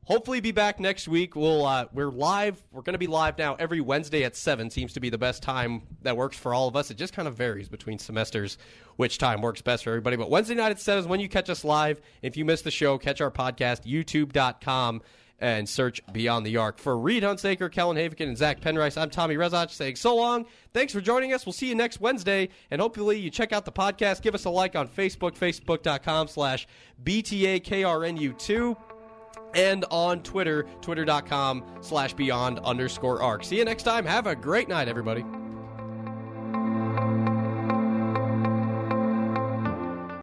Hopefully be back next week. We're live. We're going to be live now every Wednesday at 7. Seems to be the best time that works for all of us. It just kind of varies between semesters which time works best for everybody. But Wednesday night at 7 is when you catch us live. If you missed the show, catch our podcast, youtube.com, and search Beyond the Arc. For Reed Hunsaker, Kellan Haviken, and Zach Penrice, I'm Tommy Rezach saying so long. Thanks for joining us. We'll see you next Wednesday. And hopefully you check out the podcast. Give us a like on Facebook, facebook.com/BTAKRNU2. And on Twitter, twitter.com/beyond_arc. See you next time. Have a great night, everybody.